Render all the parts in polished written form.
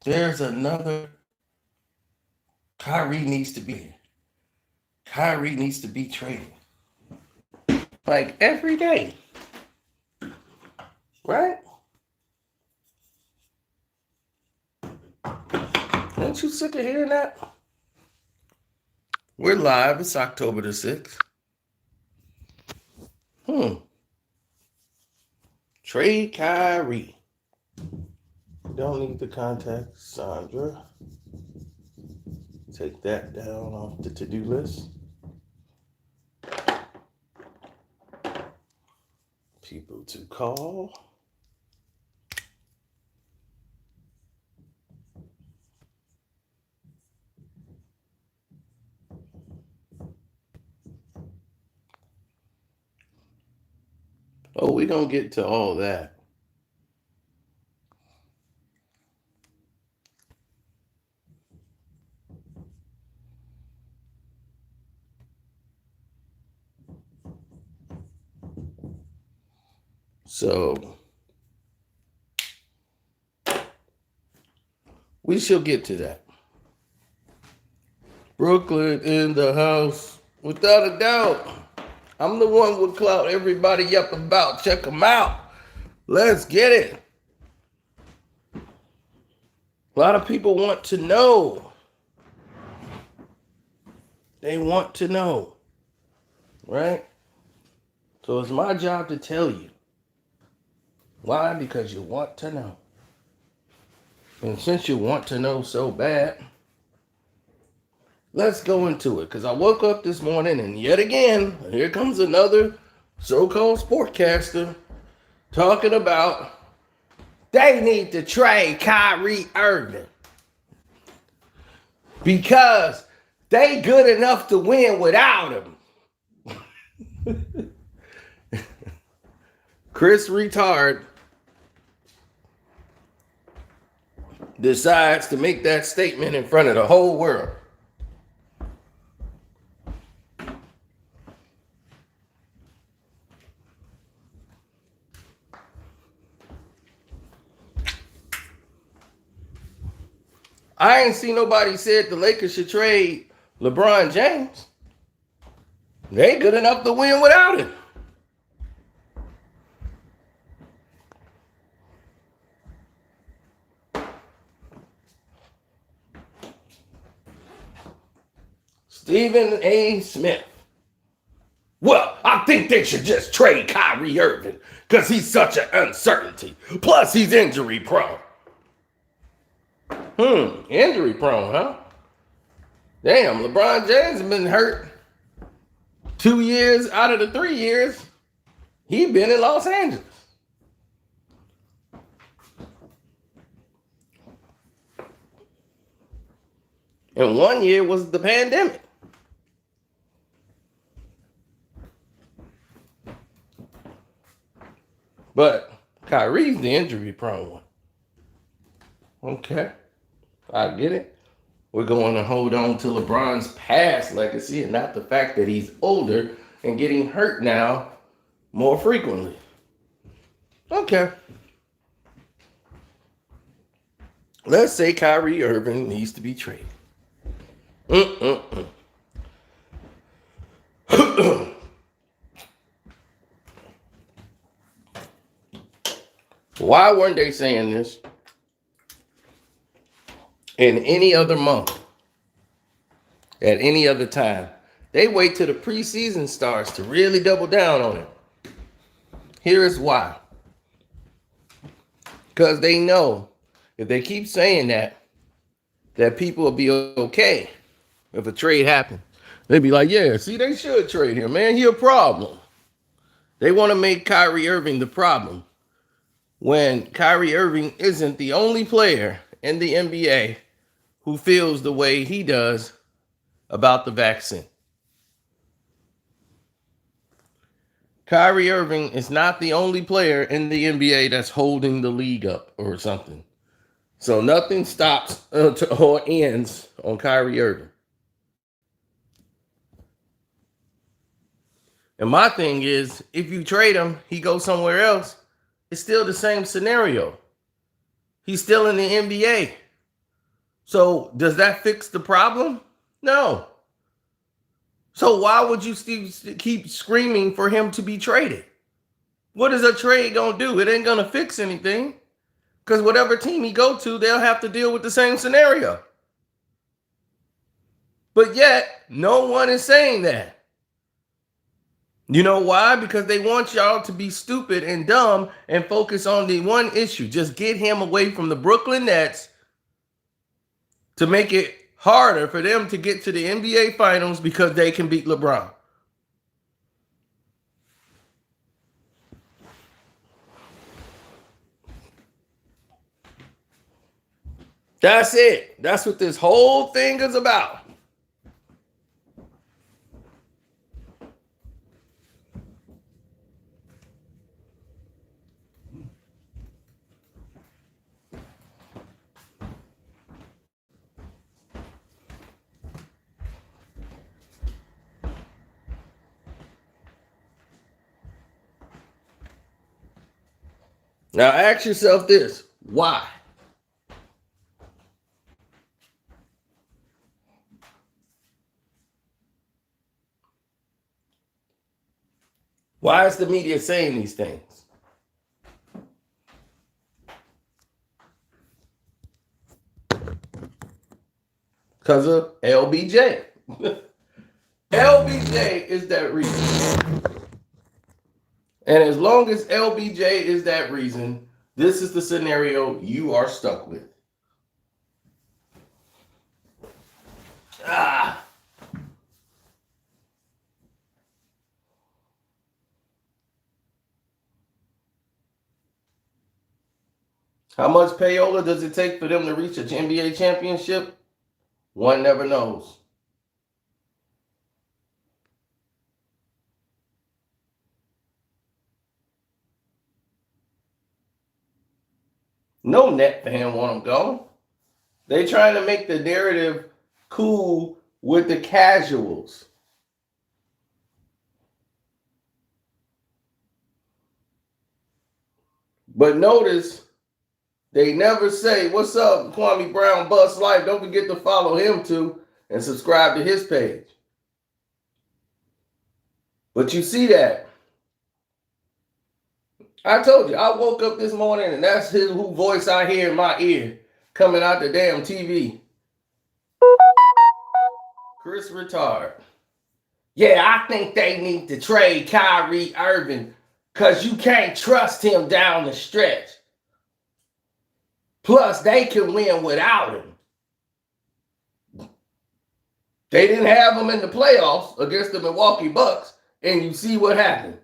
there's another. Kyrie needs to be. Kyrie needs to be traded. Like every day. Right? Aren't you sick of hearing that? We're live. It's October the 6th. Trade Kyrie. Don't need to contact Sandra. Take that down off the to-do list. People to call. Oh, we don't get to all that. So we shall get to that. Brooklyn in the house, without a doubt. I'm the one with clout everybody up about. Check them out. Let's get it. A lot of people want to know. They want to know. Right? So it's my job to tell you. Why? Because you want to know. And since you want to know so bad, let's go into it. Because I woke up this morning and yet again, here comes another so-called sportscaster talking about they need to trade Kyrie Irving because they good enough to win without him. Chris Retard decides to make that statement in front of the whole world. I ain't seen nobody said the Lakers should trade LeBron James. They good enough to win without him. Stephen A. Smith. Well, I think they should just trade Kyrie Irving because he's such an uncertainty. Plus, he's injury prone. Injury prone, huh? Damn, LeBron James has been hurt 2 years out of the 3 years he been in Los Angeles. And 1 year was the pandemic. But Kyrie's the injury prone one. Okay, I get it. We're going to hold on to LeBron's past legacy and not the fact that he's older and getting hurt now more frequently. Okay. Let's say Kyrie Irving needs to be traded. Why weren't they saying this in any other month, at any other time? They wait till the preseason starts to really double down on it. Here is why. Because they know if they keep saying that people will be okay if a trade happens. They'd be like, yeah, see, they should trade him, man. He a problem. They want to make Kyrie Irving the problem when Kyrie Irving isn't the only player in the NBA who feels the way he does about the vaccine. Kyrie Irving is not the only player in the NBA that's holding the league up or something. So nothing stops or ends on Kyrie Irving. And my thing is, if you trade him, he goes somewhere else, it's still the same scenario. He's still in the NBA. So does that fix the problem? No. So why would you keep screaming for him to be traded? What is a trade gonna do? It ain't gonna fix anything. Because whatever team he go to, they'll have to deal with the same scenario. But yet, no one is saying that. You know why? Because they want y'all to be stupid and dumb and focus on the one issue. Just get him away from the Brooklyn Nets to make it harder for them to get to the NBA Finals because they can beat LeBron. That's it. That's what this whole thing is about. Now ask yourself this. Why? Why is the media saying these things? Because of LBJ. LBJ is that reason. And as long as LBJ is that reason, this is the scenario you are stuck with. How much payola does it take for them to reach an NBA championship? One never knows. No net fan want them gone. They trying to make the narrative cool with the casuals. But notice, they never say, what's up, Kwame Brown Bust Life? Don't forget to follow him too and subscribe to his page. But you see that. I told you, I woke up this morning and that's his voice I hear in my ear coming out the damn TV. Chris Retard. Yeah, I think they need to trade Kyrie Irving because you can't trust him down the stretch. Plus, they can win without him. They didn't have him in the playoffs against the Milwaukee Bucks, and you see what happened.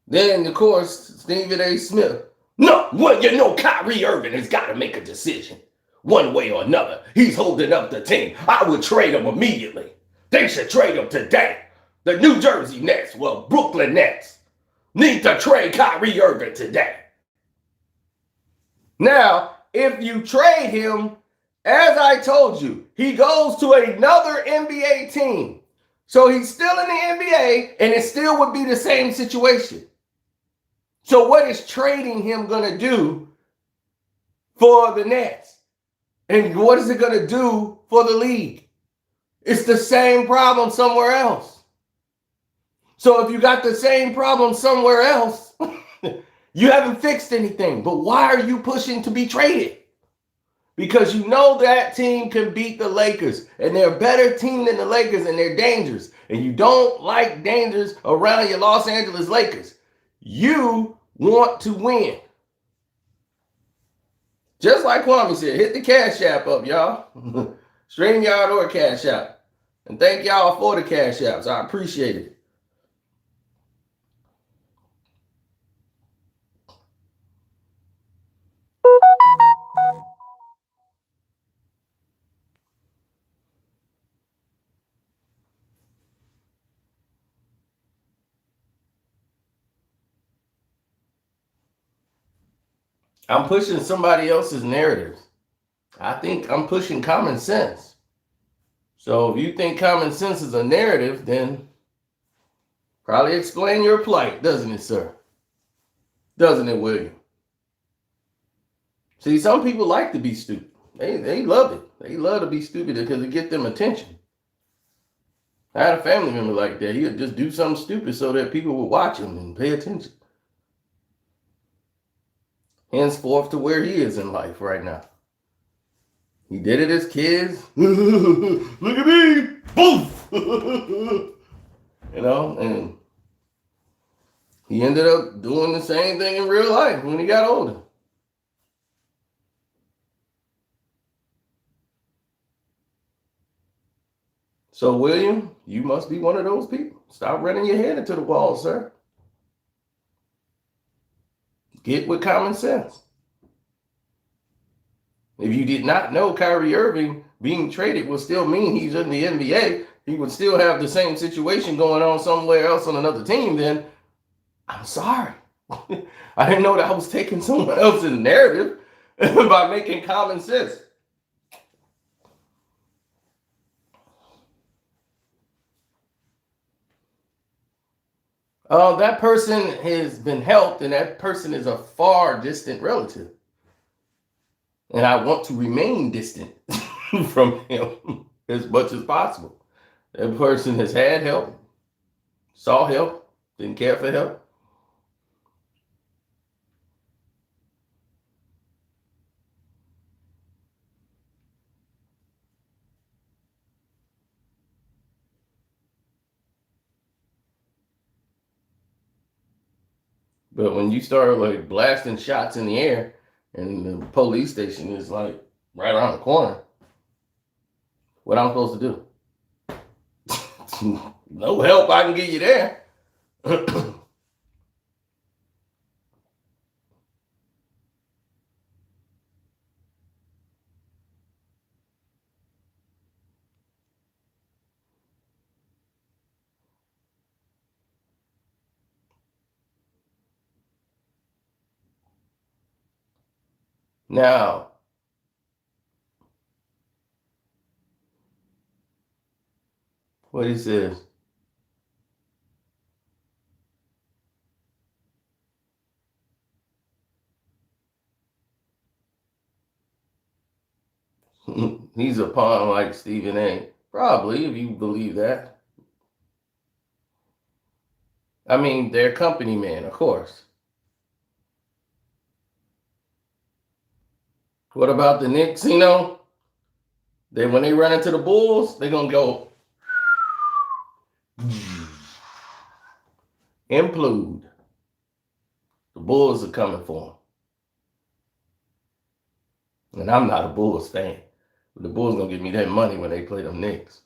Then, of course, Stephen A. Smith. No, well, you know, Kyrie Irving has got to make a decision. One way or another, he's holding up the team. I would trade him immediately. They should trade him today. The New Jersey Nets, well, Brooklyn Nets, need to trade Kyrie Irving today. Now, if you trade him, as I told you, he goes to another NBA team. So he's still in the NBA, and it still would be the same situation. So what is trading him going to do for the Nets? And what is it going to do for the league? It's the same problem somewhere else. So if you got the same problem somewhere else, you haven't fixed anything. But why are you pushing to be traded? Because you know that team can beat the Lakers. And they're a better team than the Lakers, and they're dangerous. And you don't like dangers around your Los Angeles Lakers. You want to win. Just like Kwame said, hit the Cash App up, y'all. StreamYard or Cash App. And thank y'all for the Cash Apps. I appreciate it. I'm pushing somebody else's narrative. I think I'm pushing common sense. So if you think common sense is a narrative, then probably explain your plight, doesn't it, sir? Doesn't it, William? See, some people like to be stupid. They love it. They love to be stupid because it gets them attention. I had a family member like that. He would just do something stupid so that people would watch him and pay attention. Henceforth to where he is in life right now. He did it as kids. Look at me. Boof. And he ended up doing the same thing in real life when he got older. So, William, you must be one of those people. Stop running your head into the wall, sir. Get with common sense. If you did not know Kyrie Irving being traded would still mean he's in the NBA, he would still have the same situation going on somewhere else on another team, then I'm sorry. I didn't know that I was taking someone else's narrative by making common sense. That person has been helped, and that person is a far distant relative. And I want to remain distant from him as much as possible. That person has had help, saw help, didn't care for help. But when you start like blasting shots in the air and the police station is like right around the corner, what I'm supposed to do? No help I can get you there. Now, what he says. He's a pawn like Stephen A. Probably, if you believe that. I mean, they're company man, of course. What about the Knicks? When they run into the Bulls, they're gonna go implode. The Bulls are coming for them. And I'm not a Bulls fan. But the Bulls gonna give me that money when they play them Knicks.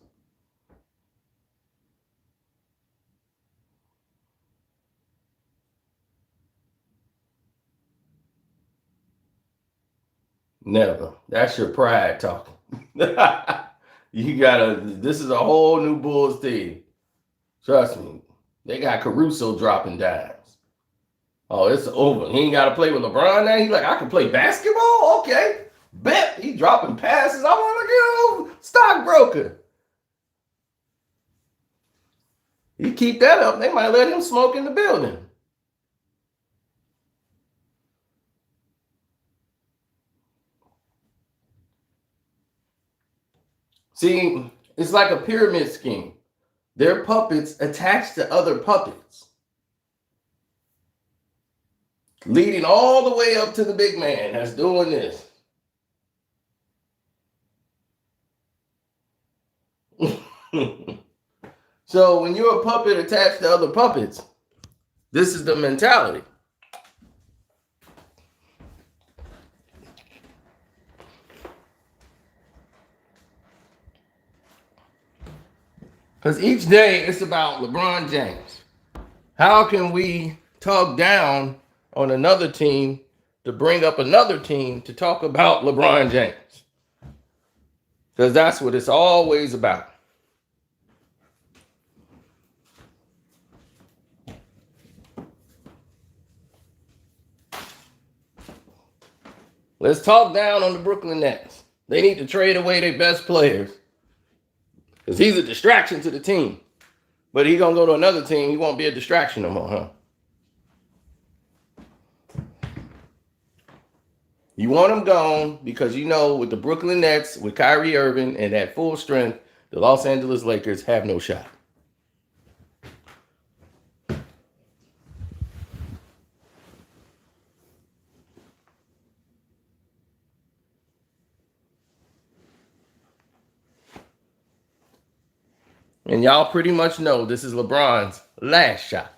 Never. That's your pride talking. This is a whole new Bulls team. Trust me. They got Caruso dropping dimes. Oh, it's over. He ain't got to play with LeBron now. He's like, I can play basketball? Okay. Bet. He dropping passes. I want to get over. Stockbroker. You keep that up, they might let him smoke in the building. See, it's like a pyramid scheme. They're puppets attached to other puppets, leading all the way up to the big man that's doing this. So when you're a puppet attached to other puppets, this is the mentality. Because each day it's about LeBron James. How can we talk down on another team to bring up another team to talk about LeBron James? Because that's what it's always about. Let's talk down on the Brooklyn Nets. They need to trade away their best players. Because he's a distraction to the team. But he's going to go to another team. He won't be a distraction no more, huh? You want him gone because you know with the Brooklyn Nets, with Kyrie Irving and at full strength, the Los Angeles Lakers have no shot. And y'all pretty much know this is LeBron's last shot.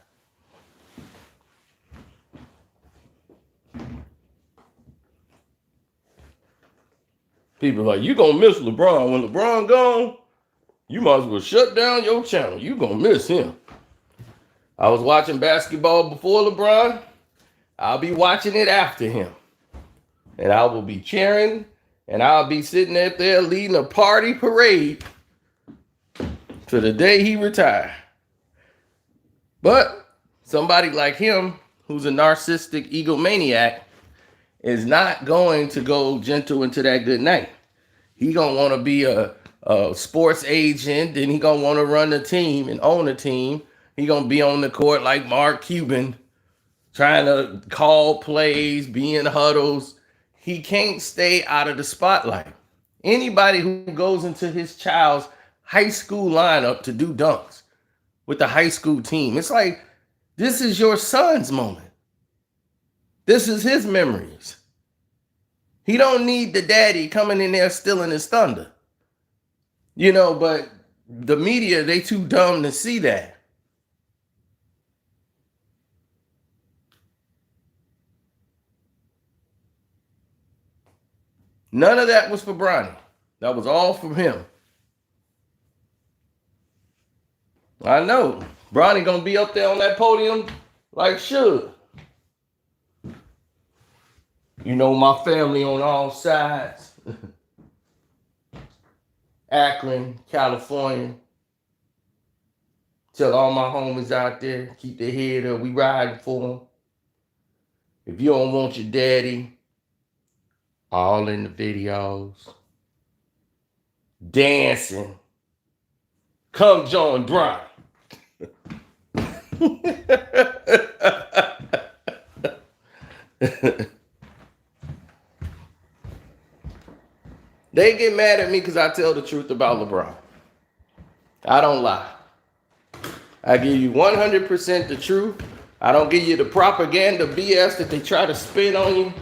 People are like, you gonna miss LeBron. When LeBron gone, you might as well shut down your channel. You gonna miss him. I was watching basketball before LeBron. I'll be watching it after him. And I will be cheering. And I'll be sitting up there leading a party parade to the day he retired. But somebody like him, who's a narcissistic egomaniac, is not going to go gentle into that good night. He gonna want to be a sports agent, and he gonna want to run the team and own the team. He gonna be on the court like Mark Cuban, trying to call plays, be in huddles. He can't stay out of the spotlight. Anybody who goes into his child's high school lineup to do dunks with the high school team, it's like, this is your son's moment. This is his memories. He don't need the daddy coming in there stealing his thunder. You know, but the media, they too dumb to see that. None of that was for Bronny. That was all from him. I know. Bronny gonna be up there on that podium like Suge. You know, my family on all sides. Akron, California. Tell all my homies out there, keep their head up. We riding for them. If you don't want your daddy, all in the videos, dancing, come join Brian. They get mad at me because I tell the truth about LeBron. I don't lie. I give you 100% the truth. I don't give you the propaganda BS that they try to spin on you.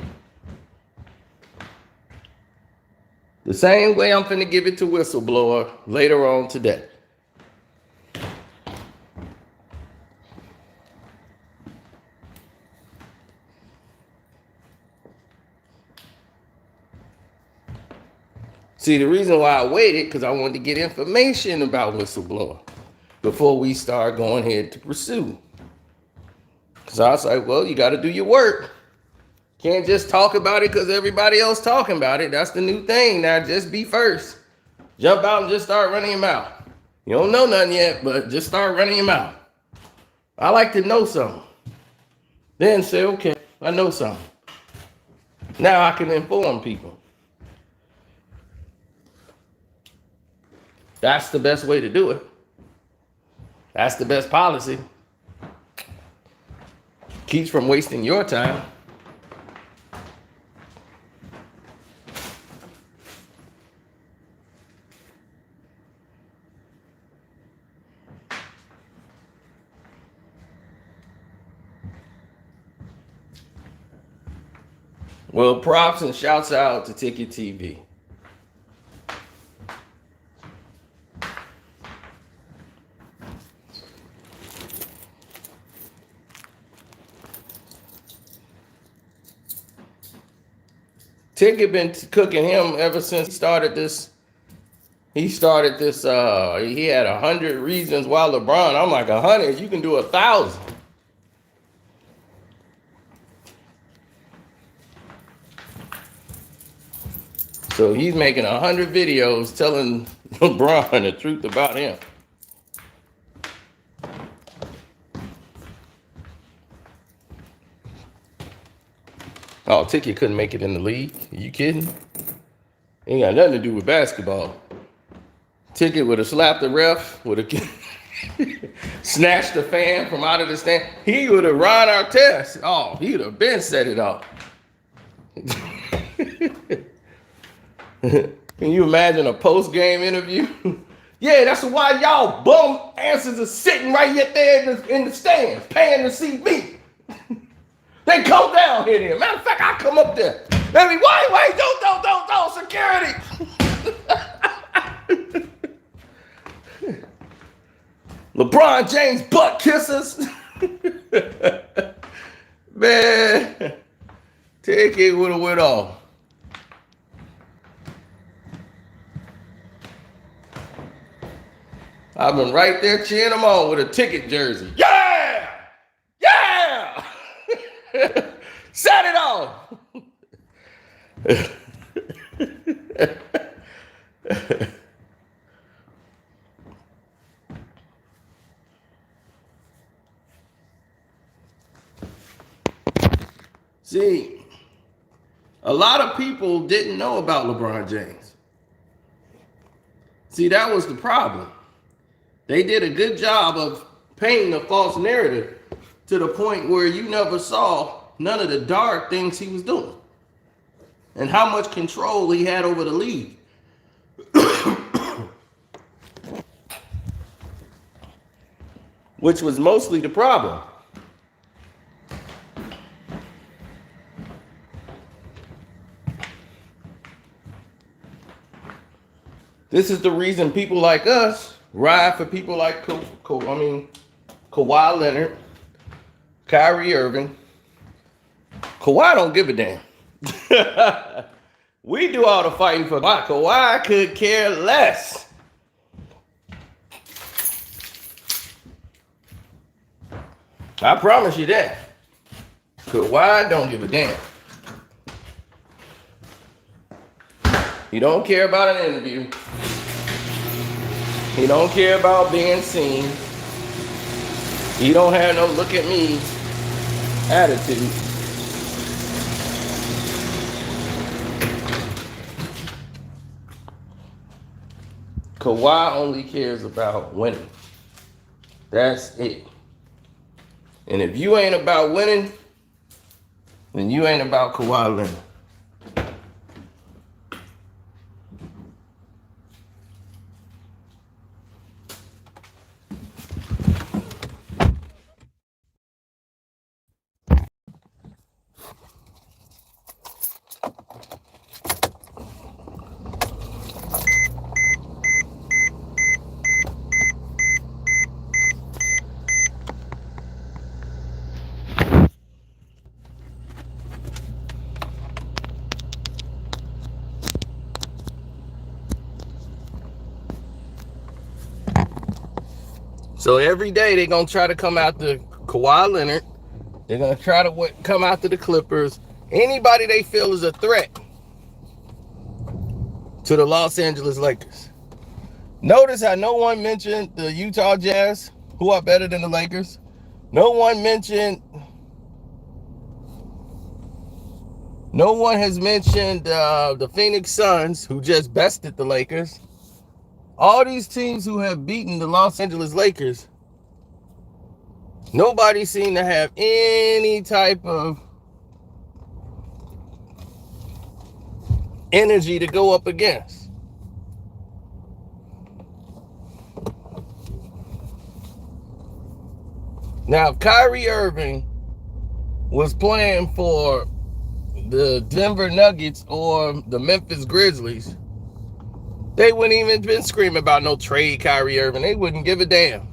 The same way I'm finna give it to Whistleblower later on today. See, the reason why I waited, because I wanted to get information about Whistleblower before we start going ahead to pursue. Because I was like, well, you got to do your work. Can't just talk about it because everybody else talking about it. That's the new thing now. Just be first. Jump out and just start running your mouth. You don't know nothing yet, but just start running your mouth. I like to know something. Then say, okay, I know something. Now I can inform people. That's the best way to do it. That's the best policy. Keeps from wasting your time. Well, props and shouts out to Ticket TV. Ticket been cooking him ever since he started this. He had 100 reasons why LeBron. I'm like, 100? You can do 1,000. So he's making 100 videos telling LeBron the truth about him. Oh, Ticket couldn't make it in the league. Are you kidding? Ain't got nothing to do with basketball. Ticket would have slapped the ref, would have snatched the fan from out of the stand. He would have run our test. Oh, he would have been set it off. Can you imagine a post-game interview? Yeah, that's why y'all bum answers are sitting right there in the stands, paying to see me. They come down here then. Matter of fact, I come up there. Let me, wait, don't, security. LeBron James butt kissers. Man, take it with a wit off. I've been right there cheering them on with a ticket jersey. Yeah! Yeah! Set it off! See, a lot of people didn't know about LeBron James. See, that was the problem. They did a good job of painting a false narrative to the point where you never saw none of the dark things he was doing and how much control he had over the league. Which was mostly the problem. This is the reason people like us ride for people like Kawhi Leonard, Kyrie Irving. Kawhi don't give a damn. We do all the fighting for Kawhi. Kawhi could care less. I promise you that. Kawhi don't give a damn. He don't care about an interview. He don't care about being seen. He don't have no look at me attitude. Kawhi only cares about winning. That's it. And if you ain't about winning, then you ain't about Kawhi Leonard. So every day they're going to try to come after Kawhi Leonard. They're going to try to come after the Clippers. Anybody they feel is a threat to the Los Angeles Lakers. Notice how no one mentioned the Utah Jazz, who are better than the Lakers. No one has mentioned the Phoenix Suns, who just bested the Lakers. All these teams who have beaten the Los Angeles Lakers, nobody seemed to have any type of energy to go up against. Now, if Kyrie Irving was playing for the Denver Nuggets or the Memphis Grizzlies, they wouldn't even been screaming about no trade Kyrie Irving. They wouldn't give a damn.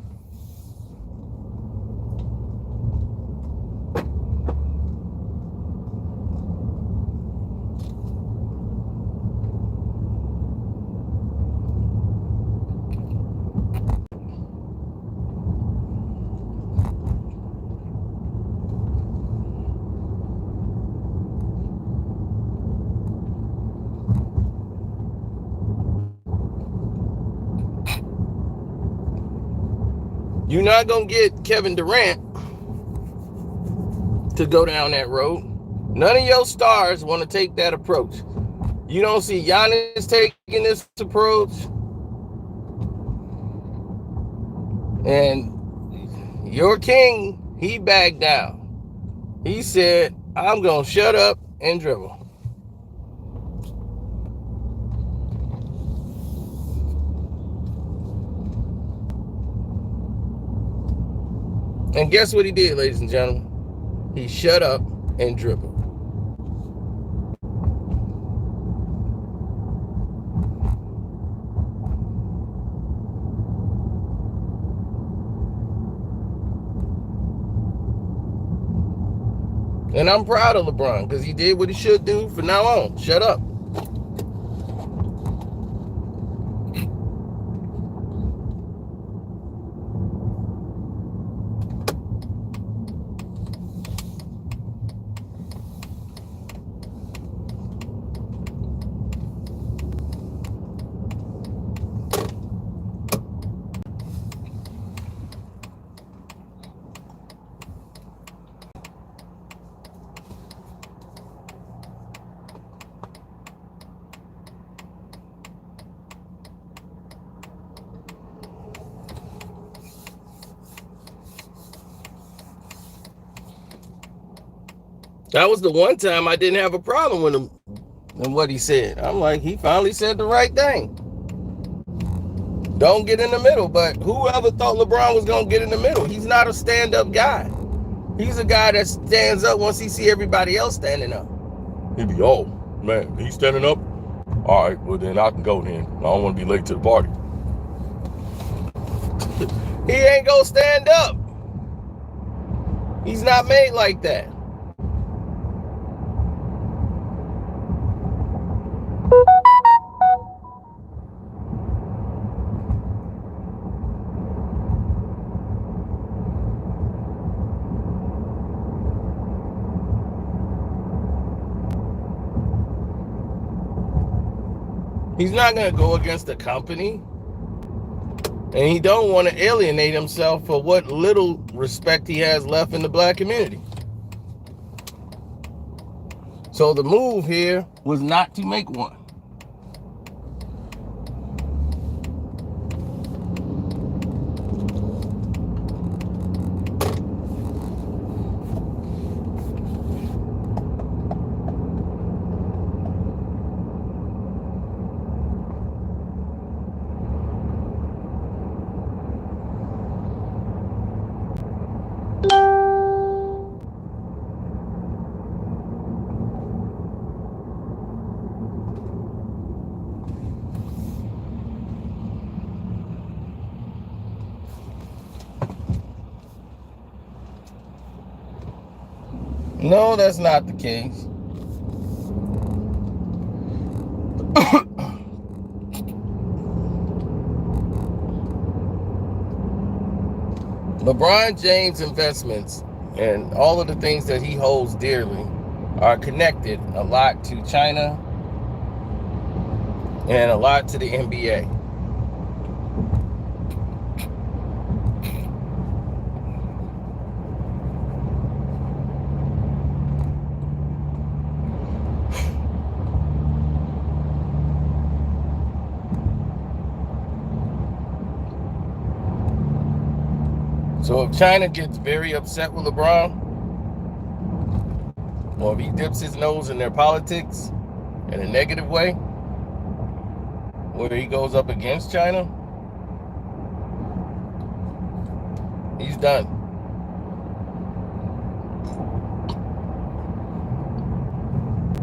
You're not going to get Kevin Durant to go down that road. None of your stars want to take that approach. You don't see Giannis taking this approach. And your king, he backed down. He said, I'm going to shut up and dribble. And guess what he did, ladies and gentlemen? He shut up and dribbled. And I'm proud of LeBron because he did what he should do from now on. Shut up. That was the one time I didn't have a problem with him and what he said. I'm like, he finally said the right thing. Don't get in the middle. But whoever thought LeBron was going to get in the middle? He's not a stand-up guy. He's a guy that stands up once he see everybody else standing up. He'd be, oh, man, he's standing up? All right, well, then I can go then. I don't want to be late to the party. He ain't going to stand up. He's not made like that. He's not going to go against the company. And he don't want to alienate himself for what little respect he has left in the black community. So the move here was not to make one. No, that's not the case. LeBron James' investments and all of the things that he holds dearly are connected a lot to China and a lot to the NBA. So if China gets very upset with LeBron, or if he dips his nose in their politics in a negative way, where he goes up against China, he's done.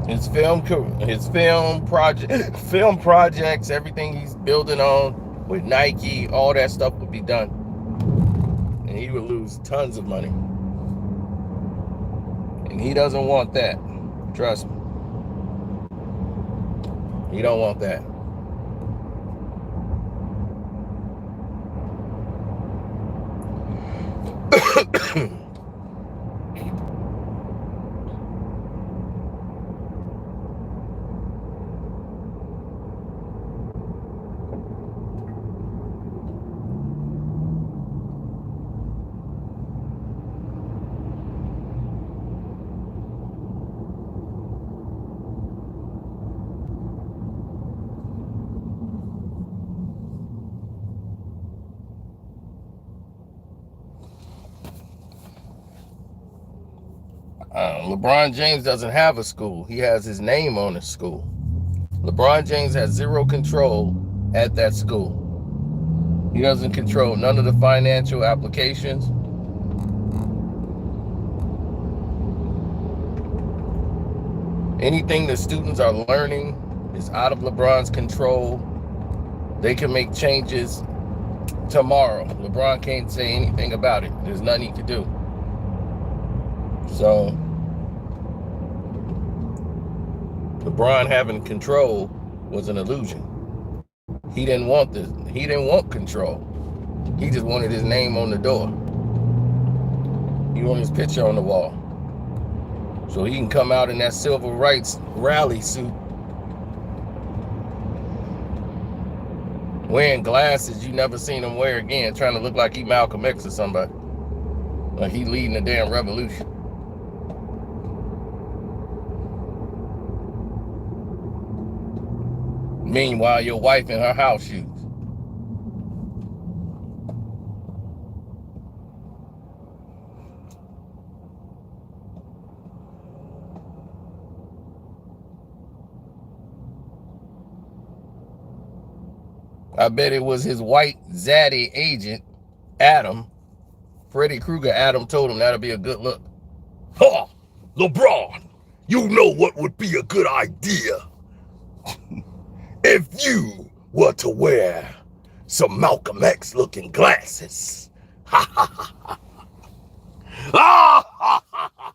His film projects, everything he's building on with Nike, all that stuff would be done. And he would lose tons of money. And he doesn't want that. Trust me. He don't want that. LeBron James doesn't have a school. He has his name on his school. LeBron James has zero control at that school. He doesn't control none of the financial applications. Anything the students are learning is out of LeBron's control. They can make changes tomorrow. LeBron can't say anything about it. There's nothing he can do. So LeBron having control was an illusion. He didn't want this. He didn't want control. He just wanted his name on the door. He wanted his picture on the wall. So he can come out in that civil rights rally suit, wearing glasses you never seen him wear again, trying to look like he Malcolm X or somebody. Like he leading the damn revolution. Meanwhile, your wife in her house shoes. I bet it was his white zaddy agent, Adam. Freddy Krueger Adam told him that'd be a good look. Ha! LeBron, you know what would be a good idea? If you were to wear some Malcolm X looking glasses. Ha ha ha ha. Ah ha ha ha.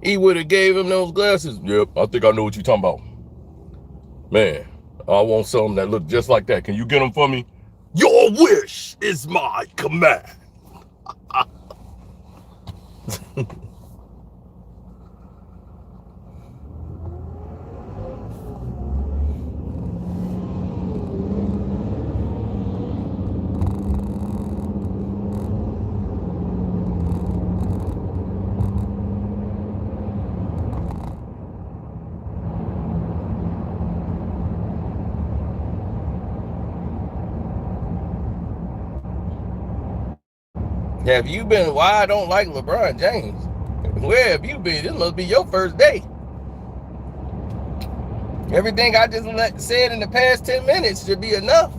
He would have gave him those glasses. Yep, I think I know what you're talking about. Man, I want something that look just like that. Can you get them for me? Your wish is my command. Have you been? Why I don't like LeBron James? Where have you been? This must be your first day. Everything I just said in the past 10 minutes should be enough.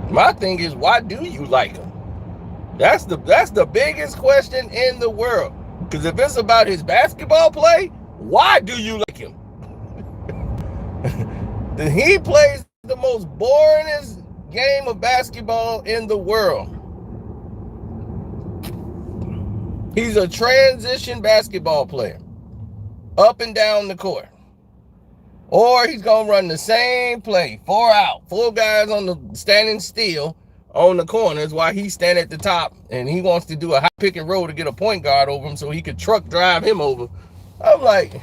My thing is, why do you like him? That's the biggest question in the world. Because if it's about his basketball play, why do you like him? He plays the most boringest game of basketball in the world. He's a transition basketball player, up and down the court. Or he's going to run the same play, 4 out, 4 guys on the standing still on the corners while he's standing at the top, and he wants to do a high pick and roll to get a point guard over him so he could truck drive him over. I'm like,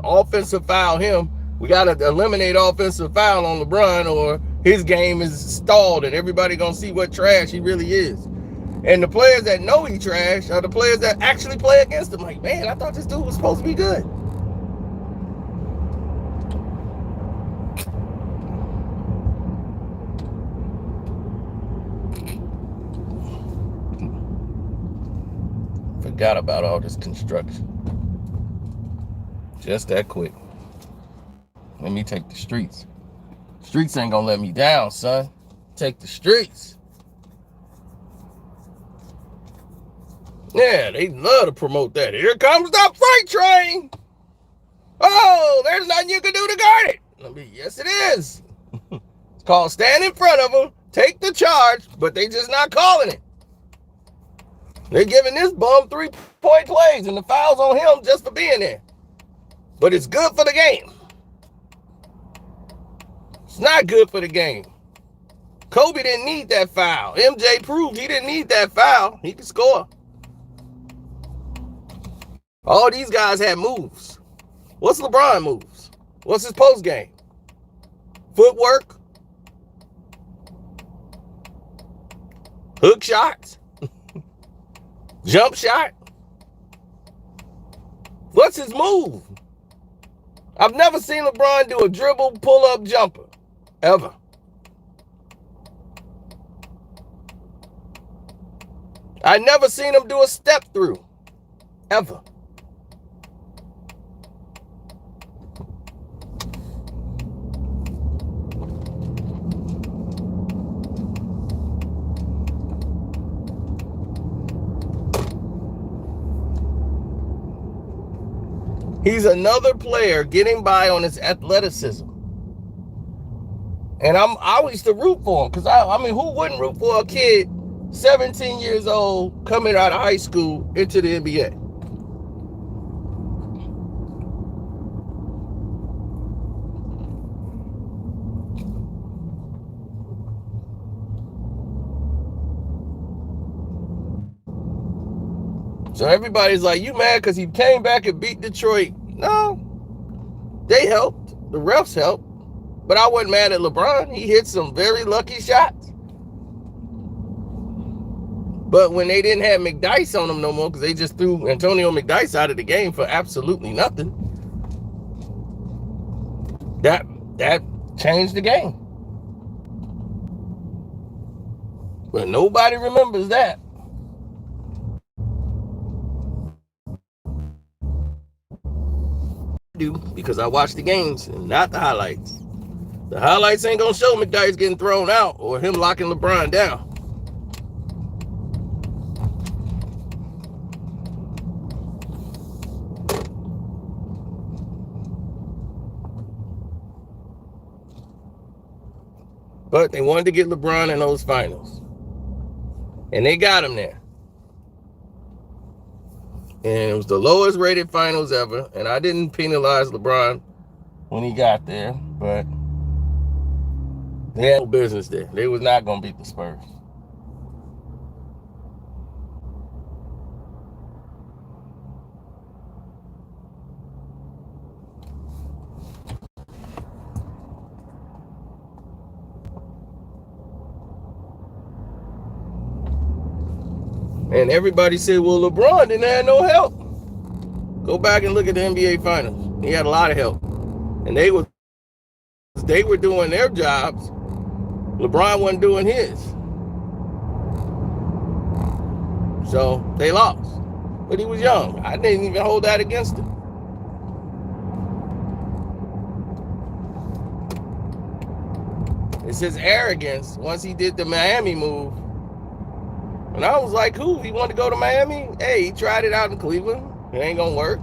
offensive foul him. We got to eliminate offensive foul on LeBron, or his game is stalled and everybody going to see what trash he really is. And the players that know he trash are the players that actually play against him. Like, man, I thought this dude was supposed to be good. Forgot about all this construction. Just that quick. Let me take the streets. Streets ain't gonna let me down, son. Take the streets. Yeah, they love to promote that. Here comes the freight train. Oh, there's nothing you can do to guard it. I mean, yes, it is. It's called stand in front of them, take the charge, but they just not calling it. They're giving this bum 3-point plays, and the foul's on him just for being there. But it's good for the game. It's not good for the game. Kobe didn't need that foul. MJ proved he didn't need that foul. He could score. All these guys had moves. What's LeBron moves? What's his post game? Footwork? Hook shots? Jump shot? What's his move? I've never seen LeBron do a dribble pull-up jumper. Ever. I never seen him do a step through. Ever. He's another player getting by on his athleticism. And I used to root for him because, I mean, who wouldn't root for a kid 17 years old coming out of high school into the NBA? So everybody's like, you mad because he came back and beat Detroit? No, they helped. The refs helped. But I wasn't mad at LeBron. He hit some very lucky shots. But when they didn't have McDyess on him no more, because they just threw Antonio McDyess out of the game for absolutely nothing, that changed the game. But nobody remembers that. Because I watched the games and not the highlights. The highlights ain't gonna show McDyess getting thrown out or him locking LeBron down. But they wanted to get LeBron in those finals. And they got him there. And it was the lowest rated finals ever. And I didn't penalize LeBron when he got there, but they had no business there. They was not going to beat the Spurs. And everybody said, well, LeBron didn't have no help. Go back and look at the NBA Finals. He had a lot of help. And they were doing their jobs. LeBron wasn't doing his. So they lost. But he was young. I didn't even hold that against him. It's his arrogance once he did the Miami move. And I was like, cool, he wanted to go to Miami? Hey, he tried it out in Cleveland. It ain't gonna work.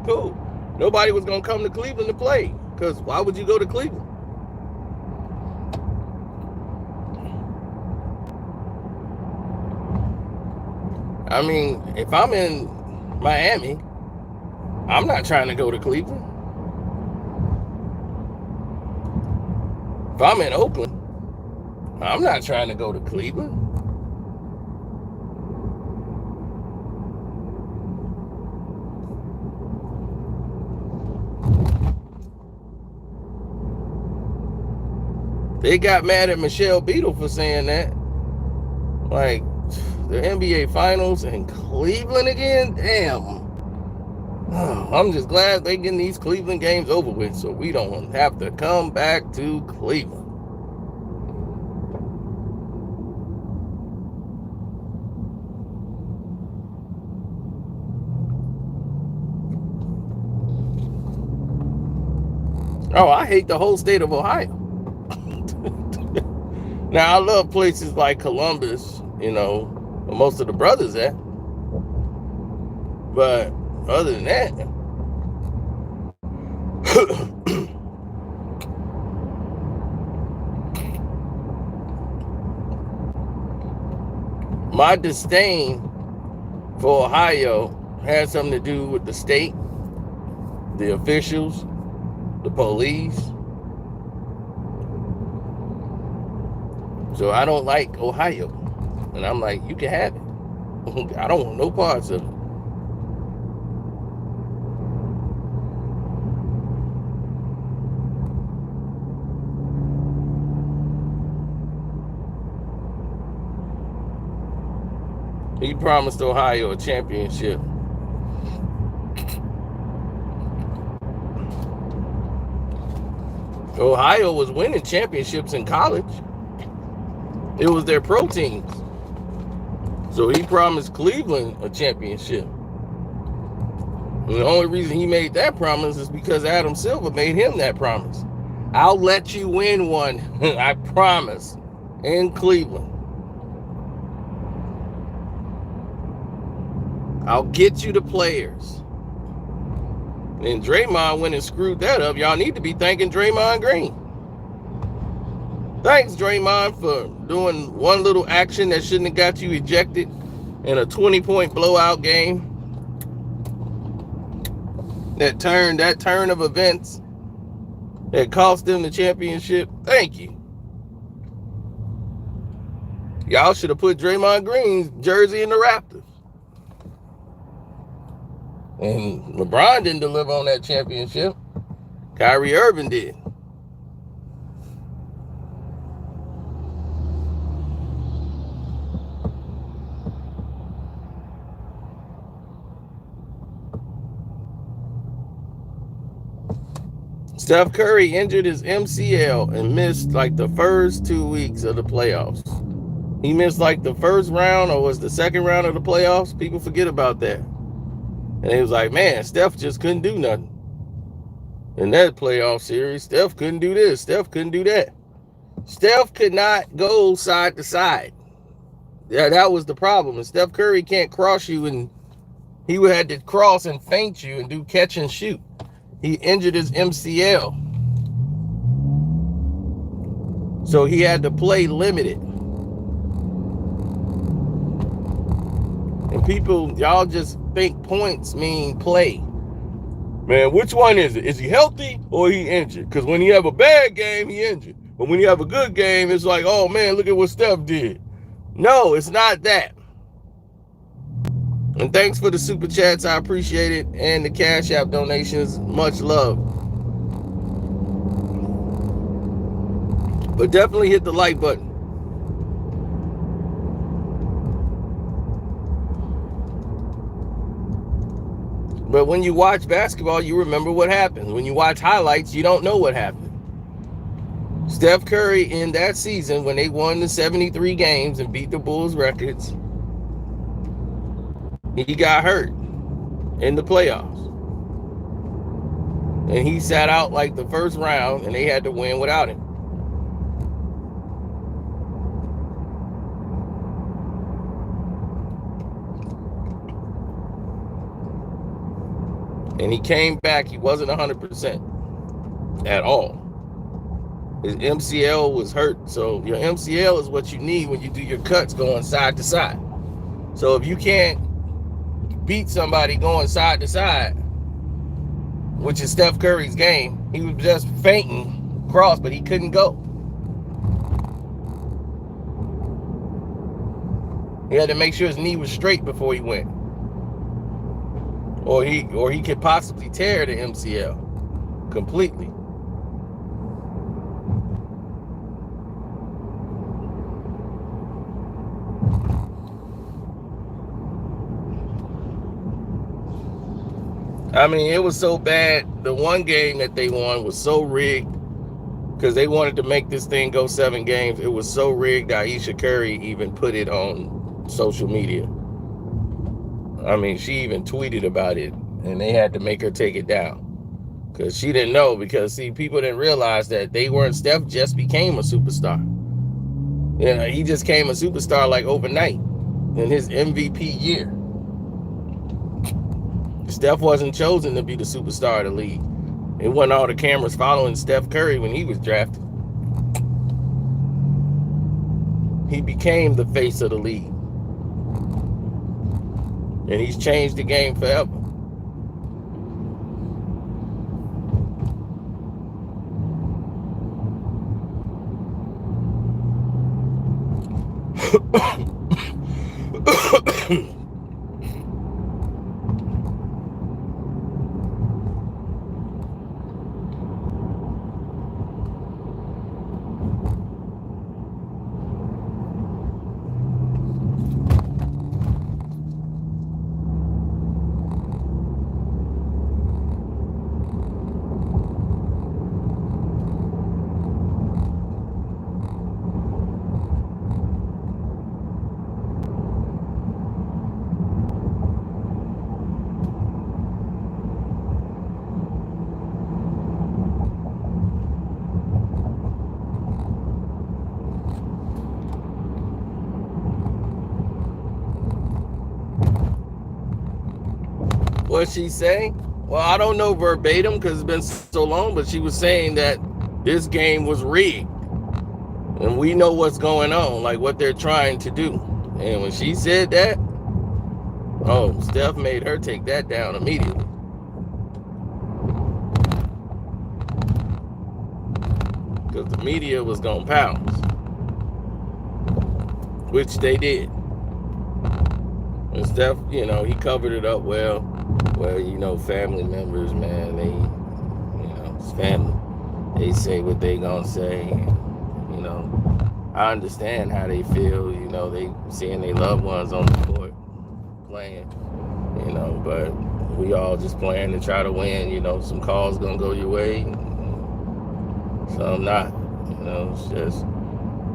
Cool. Nobody was gonna come to Cleveland to play. Because why would you go to Cleveland? I mean, if I'm in Miami, I'm not trying to go to Cleveland. If I'm in Oakland, I'm not trying to go to Cleveland. They got mad at Michelle Beadle for saying that. Like, the NBA Finals in Cleveland again? Damn. Oh, I'm just glad they getting these Cleveland games over with so we don't have to come back to Cleveland. Oh, I hate the whole state of Ohio. Now, I love places like Columbus, you know, where most of the brothers at. But other than that, my disdain for Ohio had something to do with the state, the officials, the police. So I don't like Ohio. And I'm like, you can have it. I don't want no parts of it. He promised Ohio a championship. Ohio was winning championships in college. It was their pro teams. So he promised Cleveland a championship. And the only reason he made that promise is because Adam Silver made him that promise. I'll let you win one, I promise, in Cleveland. I'll get you the players. And Draymond went and screwed that up. Y'all need to be thanking Draymond Green. Thanks, Draymond, for doing one little action that shouldn't have got you ejected in a 20-point blowout game. That turn of events that cost them the championship. Thank you. Y'all should have put Draymond Green's jersey in the Raptors. And LeBron didn't deliver on that championship. Kyrie Irving did. Steph Curry injured his MCL and missed like the first 2 weeks of the playoffs. He missed like the first round or was the second round of the playoffs. People forget about that. And it was like, man, Steph just couldn't do nothing. In that playoff series, Steph couldn't do this. Steph couldn't do that. Steph could not go side to side. Yeah, that was the problem. And Steph Curry can't cross you, and he would have to cross and feint you and do catch and shoot. He injured his MCL. So he had to play limited. And people, y'all just think points mean play. Man, which one is it? Is he healthy or he injured? Because when you have a bad game, he injured. But when you have a good game, it's like, oh man, look at what Steph did. No, it's not that. And thanks for the super chats. I appreciate it. And the Cash App donations. Much love. But definitely hit the like button. But when you watch basketball, you remember what happens. When you watch highlights, you don't know what happened. Steph Curry in that season, when they won the 73 games and beat the Bulls records, he got hurt in the playoffs. And he sat out like the first round, and they had to win without him. And he came back, he wasn't 100% at all. His MCL was hurt. So your MCL is what you need when you do your cuts going side to side. So if you can't beat somebody going side to side, which is Steph Curry's game, he was just feinting cross, but he couldn't go. He had to make sure his knee was straight before he went. Or he could possibly tear the MCL completely. I mean, it was so bad. The one game that they won was so rigged because they wanted to make this thing go 7 games. It was so rigged, Aisha Curry even put it on social media. I mean, she even tweeted about it, and they had to make her take it down because she didn't know. Because, see, people didn't realize that they weren't. Steph just became a superstar. You know, he just came a superstar like overnight in his MVP year. Steph wasn't chosen to be the superstar of the league. It wasn't all the cameras following Steph Curry when he was drafted. He became the face of the league. And he's changed the game forever. What's she saying? Well, I don't know verbatim because it's been so long, but she was saying that this game was rigged. And we know what's going on, like what they're trying to do. And when she said that, oh, Steph made her take that down immediately. Because the media was going to pounce. Which they did. And Steph, you know, he covered it up well. Well, you know, family members, man, they, you know, it's family. They say what they gonna say. You know, I understand how they feel. You know, they seeing their loved ones on the court playing. You know, but we all just playing to try to win. You know, some calls gonna go your way, some not. You know, it's just.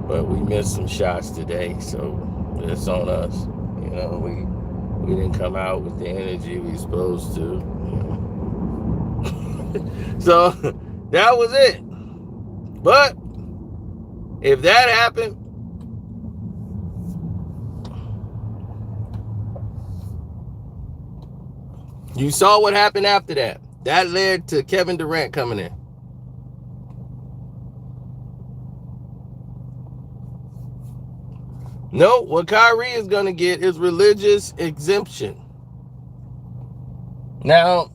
But we missed some shots today, so it's on us. You know, we didn't come out with the energy we supposed to. So that was it. But if that happened, you saw what happened after that. That led to Kevin Durant coming in. No, what Kyrie is going to get is religious exemption. Now,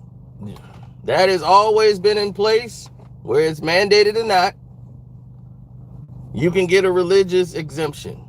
that has always been in place, where it's mandated or not. You can get a religious exemption.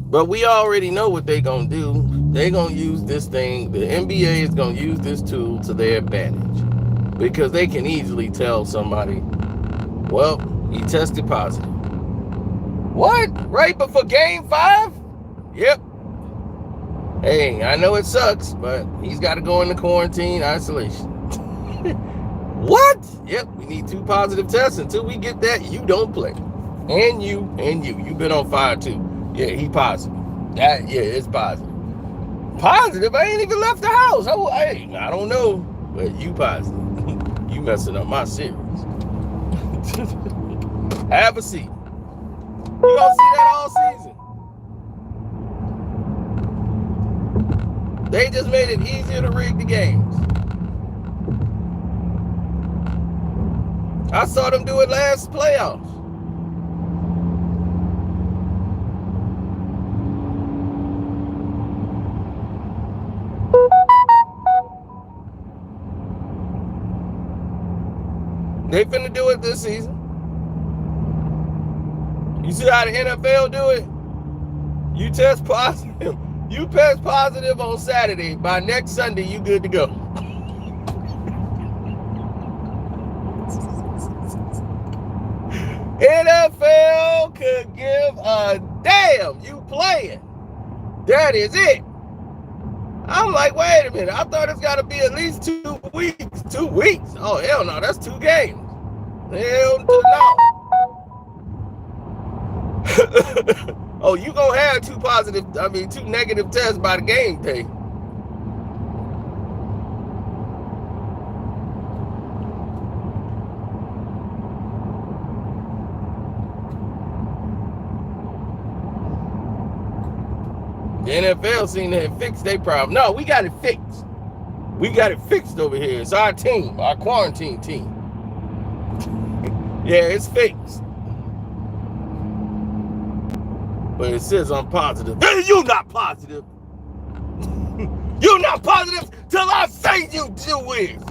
But we already know what they're going to do. They're going to use this thing. The NBA is going to use this tool to their advantage. Because they can easily tell somebody, well, he tested positive. What? Right before game 5? Yep. Hey, I know it sucks, but he's got to go into quarantine, isolation. What? Yep, we need 2 positive tests. Until we get that, you don't play. And you. You've been on fire too. Yeah, he positive. That, yeah, it's positive. Positive? I ain't even left the house. Hey, I don't know. But you positive. You messing up my series. Have a seat. You gonna see that all season. They just made it easier to rig the games. I saw them do it last playoffs. They finna do it this season. You see how the NFL do it? You test positive. You test positive on Saturday. By next Sunday, you good to go. NFL could give a damn. You playing. That is it. I'm like, wait a minute. I thought it's got to be at least 2 weeks. 2 weeks? Oh, hell no. That's 2 games. Hell no. Oh, you gonna have 2 negative tests by the game day. The NFL seemed to have fixed their problem. No, we got it fixed. We got it fixed over here. It's our team, our quarantine team. Yeah, it's fixed. But it says I'm positive. You're not positive. You're not positive till I say you is.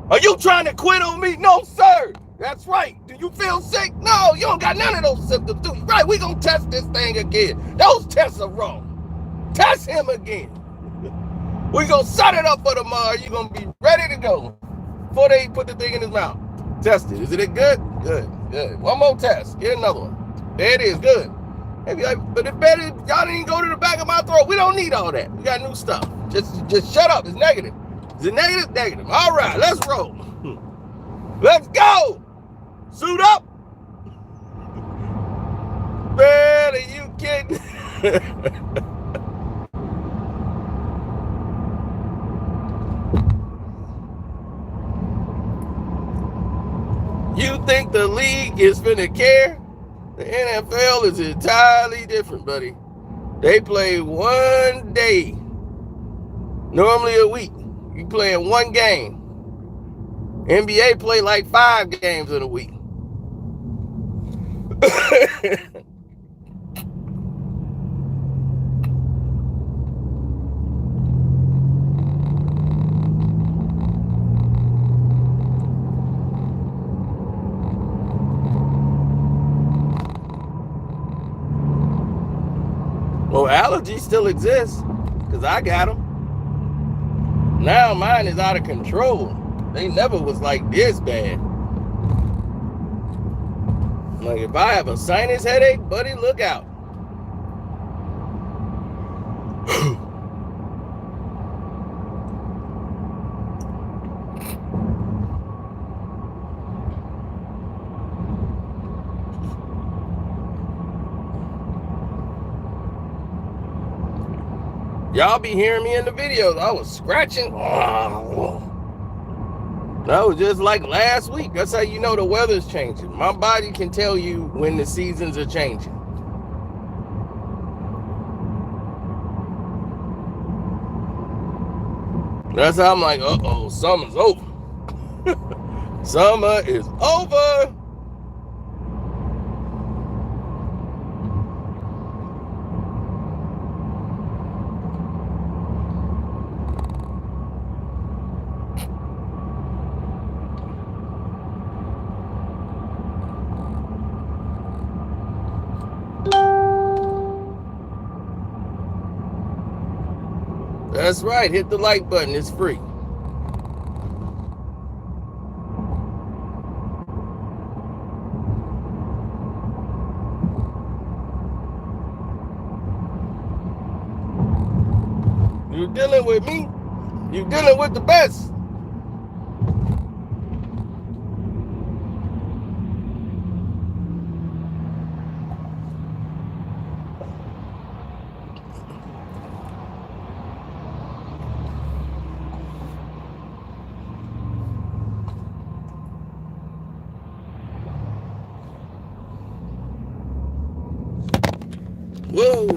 Are you trying to quit on me? No, sir. That's right. Do you feel sick? No, you don't got none of those symptoms, do you? Right, we gonna test this thing again. Those tests are wrong. Test him again. We gonna set it up for tomorrow. You gonna be ready to go before they put the thing in his mouth. Test it. Is it good? Good. One more test. Get another one. There it is. Good. Maybe but it's better y'all didn't go to the back of my throat. We don't need all that. We got new stuff. Just shut up. It's negative. Is it negative? Negative. All right, let's roll. Let's go. Suit up. kidding? You think the league is finna care? The NFL is entirely different, buddy. They play one day, normally a week. You play in one game. NBA play like 5 games in a week. Well, allergies still exist because I got them. Now mine is out of control. They never was like this bad. Like if I have a sinus headache, buddy, look out. Y'all be hearing me in the videos. I was scratching. That was just like last week. That's how you know the weather's changing. My body can tell you when the seasons are changing. That's how I'm like, uh-oh, summer's over. Summer is over. That's right. Hit the like button. It's free. You're dealing with me. You're dealing with the best. Whoa.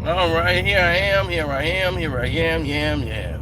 All right, here I am, here I am, here I am, yeah.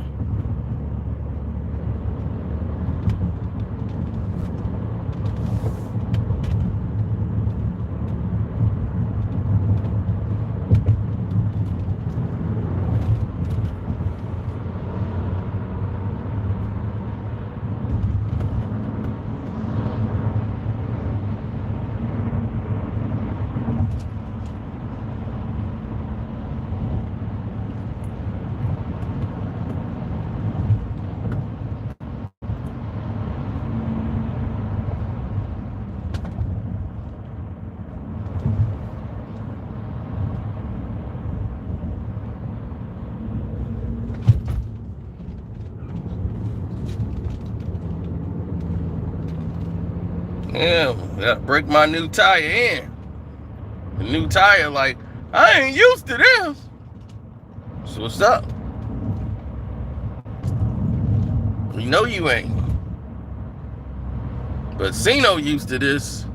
Yeah, break my new tire in. The new tire, like, I ain't used to this. So what's up? You know you ain't. But Cino used to this.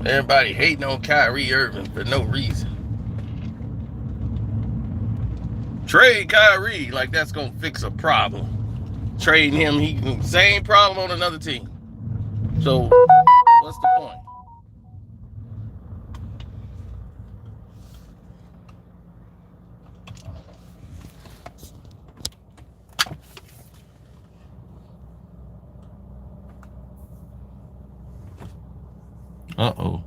Everybody hating on Kyrie Irving for no reason. Trade Kyrie like that's gonna fix a problem. Trading him, he same problem on another team. So what's the point? Uh-oh.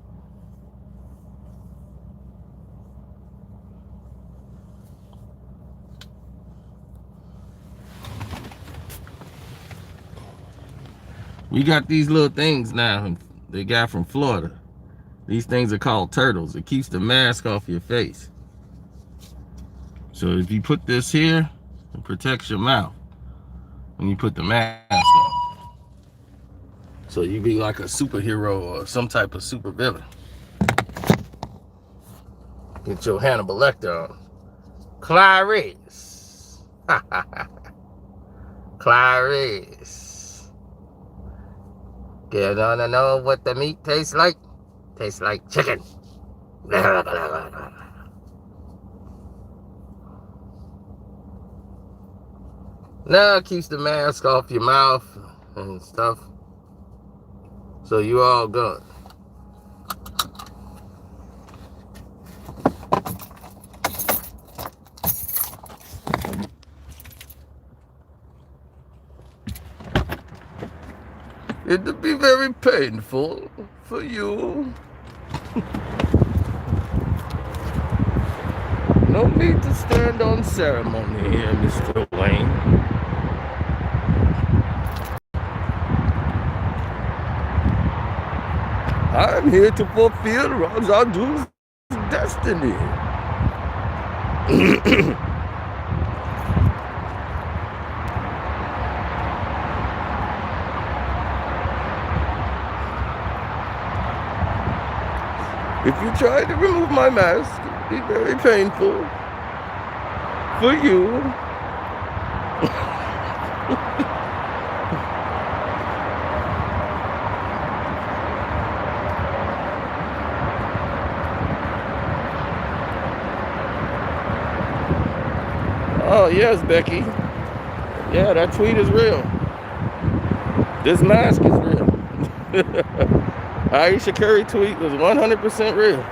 We got these little things now they got from Florida. These things are called turtles. It keeps the mask off your face. So if you put this here, it protects your mouth when you put the mask on. So you be like a superhero or some type of supervillain. Get your Hannibal Lecter on. Clarice. Clarice. You wanna know what the meat tastes like? Tastes like chicken. Now it keeps the mask off your mouth and stuff. So you all good. It'd be very painful for you. No need to stand on ceremony here, Mr. Wayne. I'm here to fulfill Razadu's destiny. If you try to remove my mask, it'd be very painful for you. Oh, yes, Becky. Yeah, that tweet is real. This mask is real. Aisha Curry tweet was 100% real.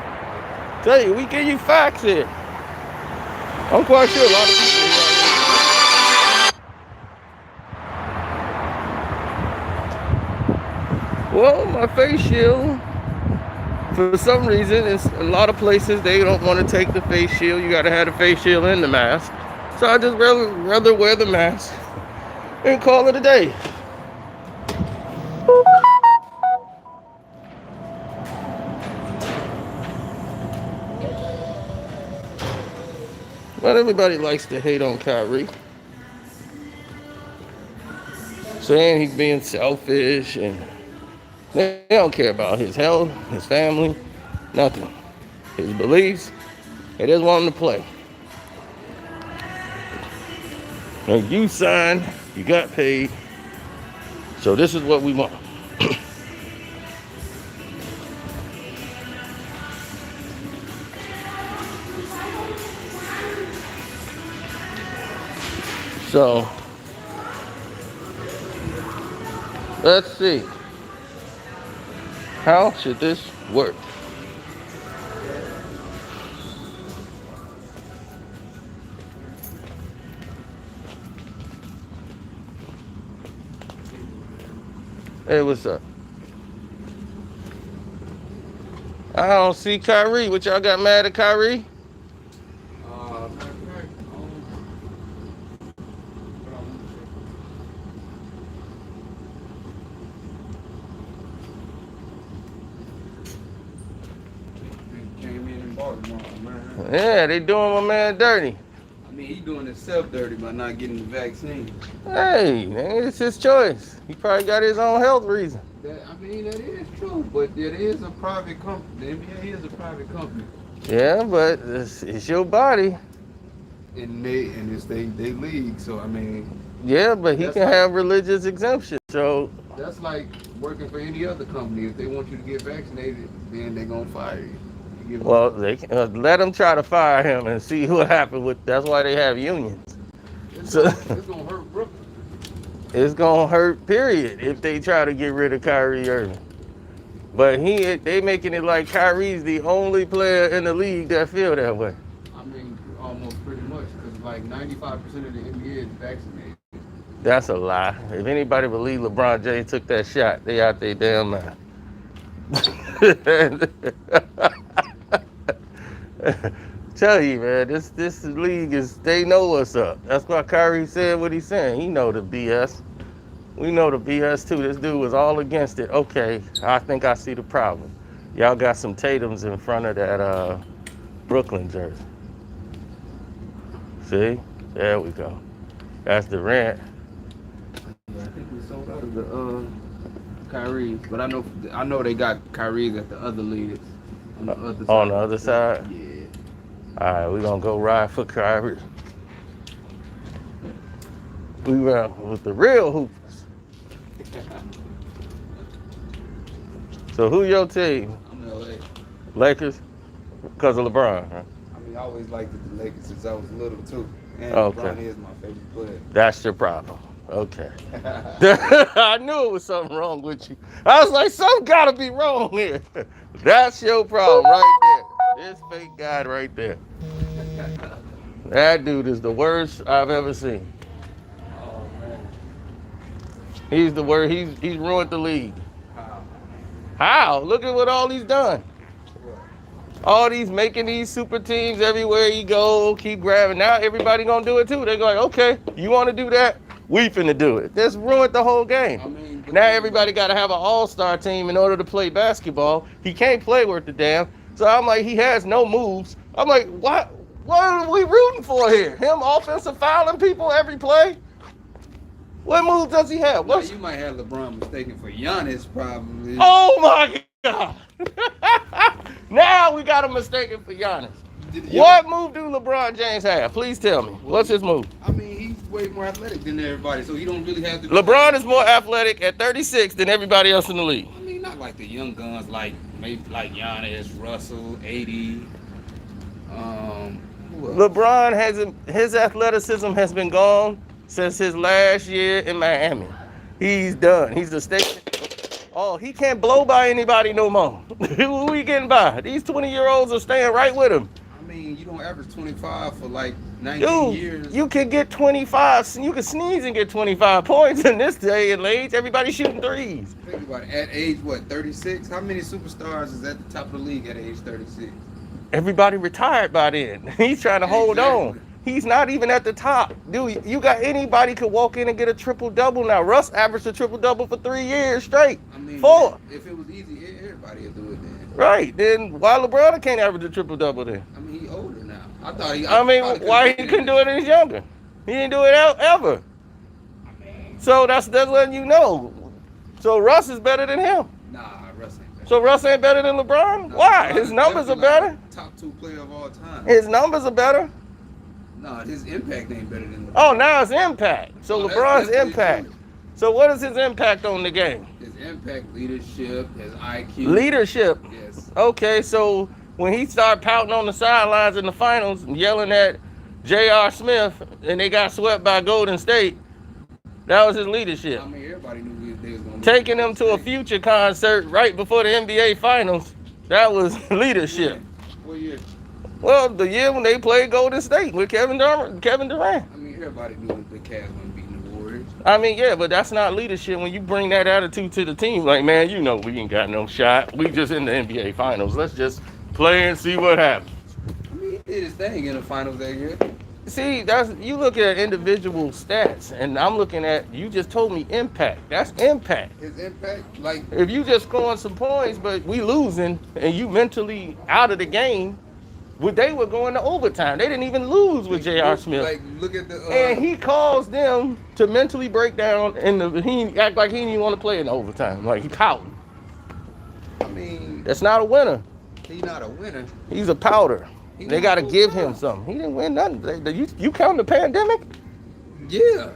Tell you, we give you facts here. I'm quite sure a lot of people here. Well, my face shield, for some reason, in a lot of places, they don't want to take the face shield. You got to have the face shield in the mask. So I just rather wear the mask and call it a day. But everybody likes to hate on Kyrie, saying he's being selfish, and they don't care about his health, his family, nothing. His beliefs, they just want him to play. And you signed, you got paid, so this is what we want. So, let's see. How should this work? Hey, what's up? I don't see Kyrie. What y'all got mad at Kyrie? Yeah, they doing my man dirty. mean, he doing himself dirty by not getting the vaccine. Hey, man, it's his choice. He probably got his own health reason. I mean, that is true, but it is a private company. The NBA is a private company, Yeah, but it's your body. and it's they league. So I mean, Yeah, but he that's can like have religious exemption. So, that's like working for any other company. If they want you to get vaccinated, then they're gonna fire you. You get well, what they can, let him try to fire him and see what happens with. That's why they have unions. So it's gonna hurt Brooklyn. it's gonna hurt. Period. If they try to get rid of Kyrie Irving. But they making it like Kyrie's the only player in the league that feel that way. I mean, almost pretty much, because like 95% of the NBA is vaccinated. That's a lie. If anybody believe LeBron James took that shot, they out their damn mind. Tell you, man, this league they know what's up. That's why Kyrie said what he's saying. He know the BS. We know the BS too. This dude was all against it. Okay, I think I see the problem. Y'all got some Tatums in front of that Brooklyn jersey. See? There we go. That's Durant. Yeah, I think we sold out of the Kyrie, but I know they got Kyrie at the other leagues on the other side. On the other side? Yeah. All right, we're going to go ride for Kyrie. We run with the real hoopers. So who your team? I'm LA. Lakers? Because of LeBron, huh? I mean, I always liked the Lakers since I was little too, and Okay. LeBron is my favorite player. That's your problem. Okay. I knew it was something wrong with you. I was like, something got to be wrong here. That's your problem right there. This fake guy right there. That dude is the worst I've ever seen. Oh man. He's the worst. He's ruined the league. How? How? Look at what all he's done. What? All these making these super teams everywhere you go, keep grabbing. Now everybody gonna do it too. They're like, okay, you want to do that? We finna do it. This ruined the whole game. I mean, Now everybody got to have an all-star team in order to play basketball. He can't play worth the damn. So I'm like, he has no moves. I'm like, what are we rooting for here? Him offensive fouling people every play? What moves does he have? Now, you might have LeBron mistaken for Giannis, probably. Oh my God! Now we got him mistaken for Giannis. What move do LeBron James have? Please tell me. What's his move? I mean, he's way more athletic than everybody, so he don't really have to. LeBron is more athletic at 36 than everybody else in the league. I mean, not like the young guns, like maybe like Giannis, Russell, 80. LeBron his athleticism has been gone since his last year in Miami. He's done. He's the state. Oh, he can't blow by anybody no more. Who we getting by? These 20-year-olds are staying right with him. I mean, you don't average 25 for like 19 years. You can get 25. You can sneeze and get 25 points in this day and age. Everybody's shooting threes. Think about it. At age, what, 36? How many superstars is at the top of the league at age 36? Everybody retired by then. He's trying to hold on. He's not even at the top. Dude, you got anybody could walk in and get a triple-double now. Russ averaged a triple-double for 3 years straight. I mean, 4. if it was easy, everybody would do it then. Right. Then why LeBron can't average a triple-double then? I mean, he's older now. I Why he couldn't do it when he's younger? He didn't do it ever. So that's letting you know. So Russ is better than him. Nah, Russ ain't better. So Russ ain't better than LeBron? No, Why? LeBron His is numbers are definitely better. like top 2 player of all time. His numbers are better. No, his impact ain't better than LeBron. Oh, now it's impact. So That's LeBron's definitely impact. true. So what is his impact on the game? His impact, leadership, his IQ. Leadership. Yes. Okay, so when he started pouting on the sidelines in the finals and yelling at J.R. Smith and they got swept by Golden State, that was his leadership. I mean, everybody knew they was going to Taking them to a Future concert right before the NBA Finals, that was leadership. What year? Well, the year when they played Golden State with Kevin Durant. I mean, everybody knew that the Cavs weren't beating the Warriors. I mean, yeah, but that's not leadership when you bring that attitude to the team. Like, man, you know we ain't got no shot. We just in the NBA Finals. Let's just play and see what happens. I mean, he did his thing in the finals that year. See, you look at individual stats, and I'm looking at, you just told me impact. That's impact. His impact, like, If you just scoring some points, but we losing, and you mentally out of the game, They were going to overtime. They didn't even lose with J.R. Smith. Like, look at the. And he caused them to mentally break down, and he act like he didn't even want to play in overtime. Like he pouting. I mean, That's not a winner. he's not a winner. He's a powder. He They not got to a give winner. him something. He didn't win nothing. You count the pandemic? Yeah.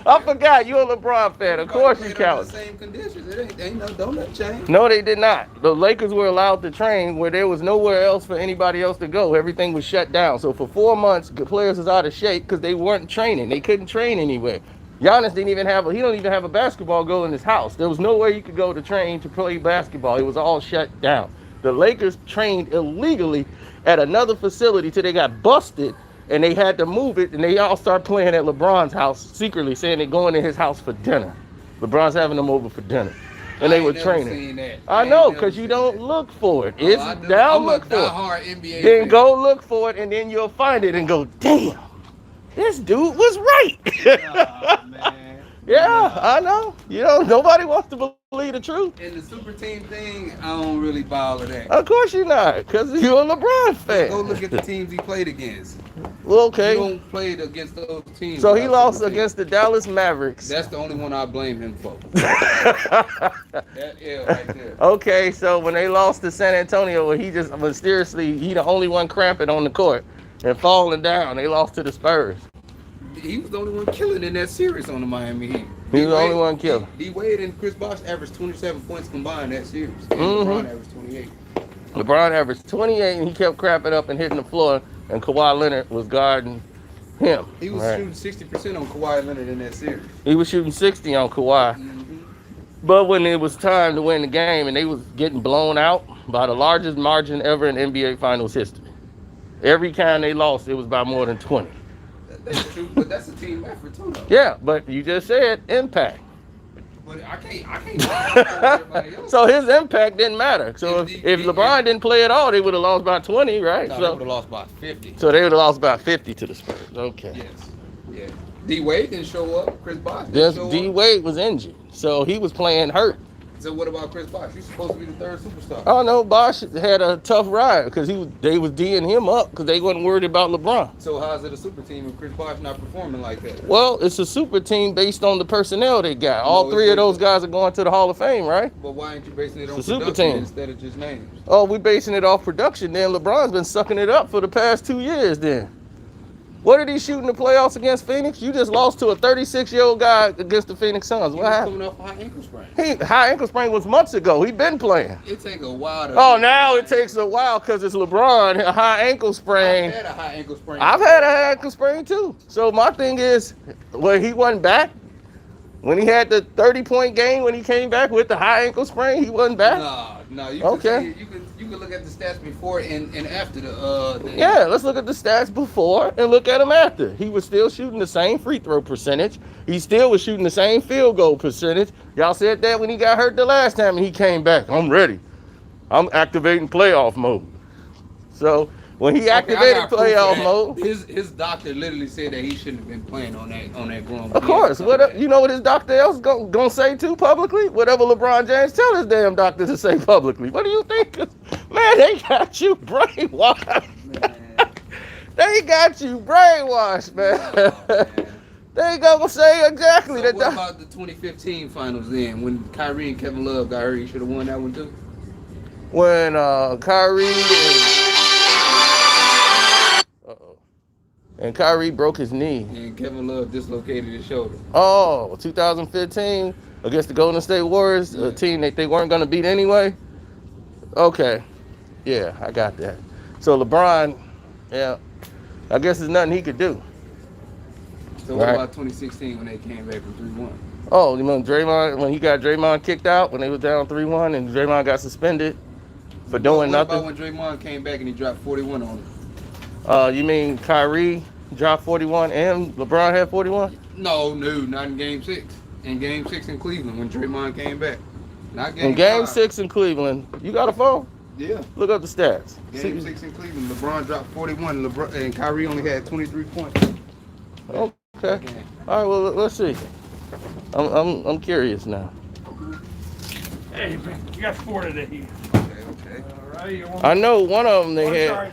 I forgot you're a LeBron fan. Of course you Everybody played under count. the same conditions. It ain't no donut change. No, they did not. The Lakers were allowed to train where there was nowhere else for anybody else to go. Everything was shut down. So for 4 months, the players was out of shape because they weren't training. They couldn't train anywhere. Giannis didn't even have. He don't even have a basketball goal in his house. There was nowhere you could go to train to play basketball. It was all shut down. The Lakers trained illegally at another facility till they got busted, and they had to move it, and they all start playing at LeBron's house secretly, saying they're going to his house for dinner. LeBron's having them over for dinner, and they were training. I know, because you don't look for it. It's down, look for it. Then go look for it, and then you'll find it and go, damn, this dude was right. Oh, man. Yeah, I know. Nobody wants to believe the truth. And the super team thing, I don't really buy all of that. Of course you're not, because you're a LeBron fan. Go look at the teams he played against. Well, okay. He don't play against those teams. So he lost against the Dallas Mavericks. That's the only one I blame him for. That L right there. Okay, so when they lost to San Antonio, where he just mysteriously, he the only one cramping on the court and falling down, they lost to the Spurs. He was the only one killing in that series on the Miami Heat. He was the only one killing. D-Wade and Chris Bosh averaged 27 points combined that series. And Mhm. LeBron averaged 28. LeBron averaged 28, and he kept cramping up and hitting the floor, and Kawhi Leonard was guarding him. He was Right. shooting 60% on Kawhi Leonard in that series. He was shooting 60 on Kawhi. Mm-hmm. But when it was time to win the game, and they was getting blown out by the largest margin ever in NBA Finals history. Every time they lost, it was by more than 20. That's true, but that's a team effort too, though. Yeah, but you just said impact. But I can't everybody else. So his impact didn't matter. So if LeBron didn't play at all, they would have lost by 20, right? No, they So would have lost by 50. they would have lost by 50 to the Spurs. Okay. Yes. Yeah. D-Wade didn't show up. Chris Bosh didn't show up. D-Wade was injured, so he was playing hurt. So what about Chris Bosh? He's supposed to be the third superstar. Oh no, Bosh had a tough ride because they was D'ing him up because they wasn't worried about LeBron. So how's it a super team if Chris Bosh not performing like that? Well, it's a super team based on the personnel they got. All three of those guys are going to the Hall of Fame, right? But why ain't you basing it on It's a super production team. instead of just names? Oh, we basing it off production. Then LeBron's been sucking it up for the past 2 years. Then, what did he shoot in the playoffs against Phoenix? You just lost to a 36-year-old guy against the Phoenix Suns. He What was happened? coming off a high ankle sprain. High ankle sprain was months ago. He been playing. It take a while to. Oh, now it takes a while because it's LeBron. A high ankle sprain. I've had a high ankle sprain. I've had a high ankle sprain too. So my thing is, when he wasn't back, when he had the 30-point game, when he came back with the high ankle sprain, he wasn't back. No. You Okay. You can look at the stats before and after the. Yeah, let's look at the stats before and look at him after. He was still shooting the same free throw percentage. He still was shooting the same field goal percentage. Y'all said that when he got hurt the last time and he came back. I'm ready. I'm activating playoff mode. So when he activated playoff mode, his doctor literally said that he shouldn't have been playing on that grown. of course, you know what his doctor else gonna say too publicly? Whatever LeBron James tell his damn doctor to say publicly. What do you think? Man, they got you brainwashed. They got you brainwashed, man. Oh, man. They gonna say exactly So that. what about the 2015 finals then? When Kyrie and Kevin Love got hurt, you should have won that one too. When Kyrie and Kyrie broke his knee. And Kevin Love dislocated his shoulder. Oh, 2015 against the Golden State Warriors, a team that they weren't going to beat anyway. Okay. Yeah, I got that. So LeBron, yeah, I guess there's nothing he could do. So what about 2016 when they came back from 3-1? Oh, you mean Draymond, when he got Draymond kicked out, when they was down 3-1 and Draymond got suspended for doing nothing? What about when Draymond came back and he dropped 41 on him? You mean Kyrie dropped 41 and LeBron had 41? No, not in Game 6. In Game 6 in Cleveland when Draymond came back. Not Game In Game 5. 6 in Cleveland, you got a phone? Yeah. Look up the stats. Game 6 in Cleveland, LeBron dropped 41. And Kyrie only had 23 points. Okay. All right. Well, let's see. I'm curious now. Hey, man, you got 4 today. Okay. I know one of them they had.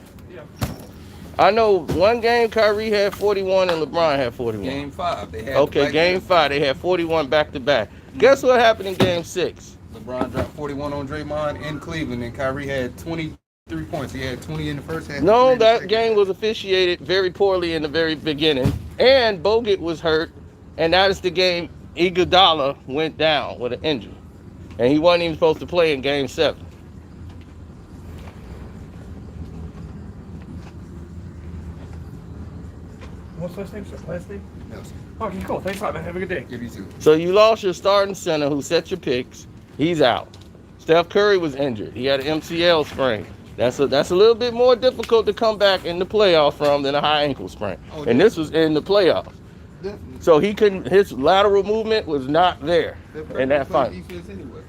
I know one game Kyrie had 41 and LeBron had 41. Game 5. They had Okay, game 5 they had 41 back to back. Guess what happened in game 6? LeBron dropped 41 on Draymond in Cleveland, and Kyrie had 23 points. He had 20 in the first half. No, that game was officiated very poorly in the very beginning, and Bogut was hurt, and that is the game Iguodala went down with an injury, and he wasn't even supposed to play in game 7. What's last name, sir? Last name? Nelson. Okay, cool. Thanks a lot, man. Have a good day. Give you 2. So you lost your starting center who set your picks. He's out. Steph Curry was injured. He had an MCL sprain. That's a little bit more difficult to come back in the playoff from than a high ankle sprain. Oh, and this was in the playoffs. Definitely. So he couldn't. His lateral movement was not there in that fight. Defense anyway.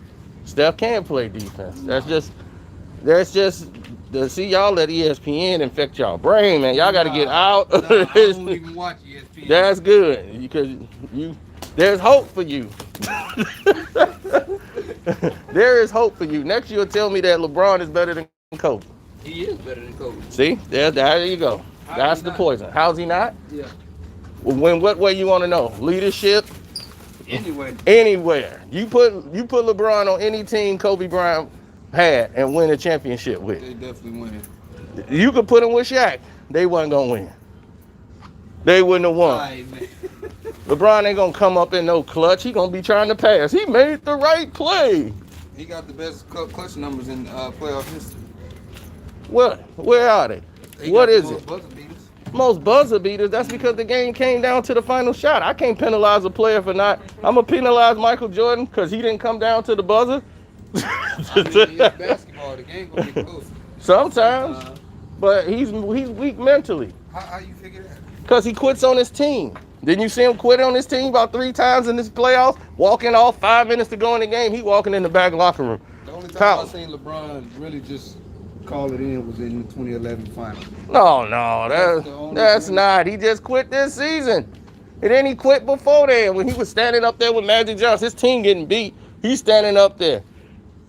Steph can play defense. That's just. See, y'all let ESPN infect y'all brain, man. Y'all got to get out. I don't even watch ESPN. That's good because there's hope for you. There is hope for you. Next, you'll tell me that LeBron is better than Kobe. He is better than Kobe. See, there you go. That's the poison. How's he not? Yeah. When what way you want to know? Leadership. Anyway. Anywhere you put LeBron on any team Kobe Bryant had and win a championship with. They definitely win. You could put him with Shaq. They wasn't gonna win. They wouldn't have won. Right, man. LeBron ain't gonna come up in no clutch. He gonna be trying to pass. He made the right play. He got the best clutch numbers in playoff history. What? Where are they? He What got the is most it? buzzer beaters. Most buzzer beaters. That's because the game came down to the final shot. I can't penalize a player for not. I'm gonna penalize Michael Jordan because he didn't come down to the buzzer. I mean, it's basketball. The game gonna get close. Sometimes, but he's weak mentally How you figure that? because he quits on his team. Didn't you see him quit on his team about 3 times in this playoffs? Walking off 5 minutes to go in the game, he walking in the back locker room. The only time I seen LeBron really just call it in was in the 2011 final. No, that's not. He just quit this season. And then he quit before then when he was standing up there with Magic Johnson. His team getting beat. He's standing up there.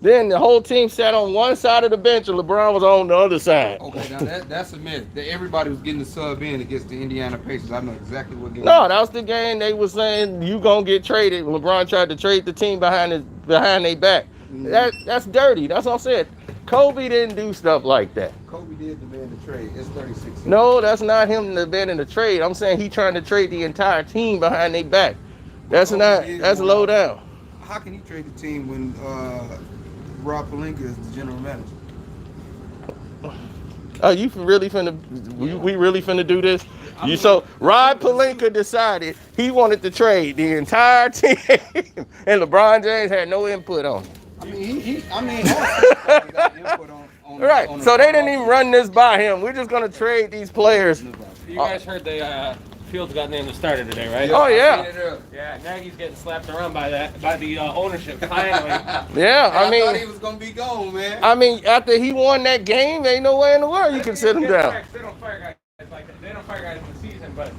Then the whole team sat on one side of the bench and LeBron was on the other side. Okay, now that's a myth. That everybody was getting the sub in against the Indiana Pacers. I know exactly what game. No, that was the game they were saying you gonna get traded. LeBron tried to trade the team behind their back. That's dirty. That's what I'm saying. Kobe didn't do stuff like that. Kobe did demand the trade. It's 36. No, that's not him demanding the trade. I'm saying he trying to trade the entire team behind their back. That's low down. How can he trade the team when Rob Pelinka is the general manager? Oh, you really finna? We really finna do this? Rob Pelinka decided he wanted to trade the entire team, and LeBron James had no input on it. I mean, he got input on Right. So they didn't even run this by him. We're just gonna trade these players. You guys heard the Fields got named the starter today, right? Oh yeah. Yeah, Nagy's getting slapped around by the ownership finally. Yeah, I thought he mean, was gonna be gone, man. after he won that game, ain't no way in the world you can sit him down. They don't fire guys like that. They don't fire guys in the season, but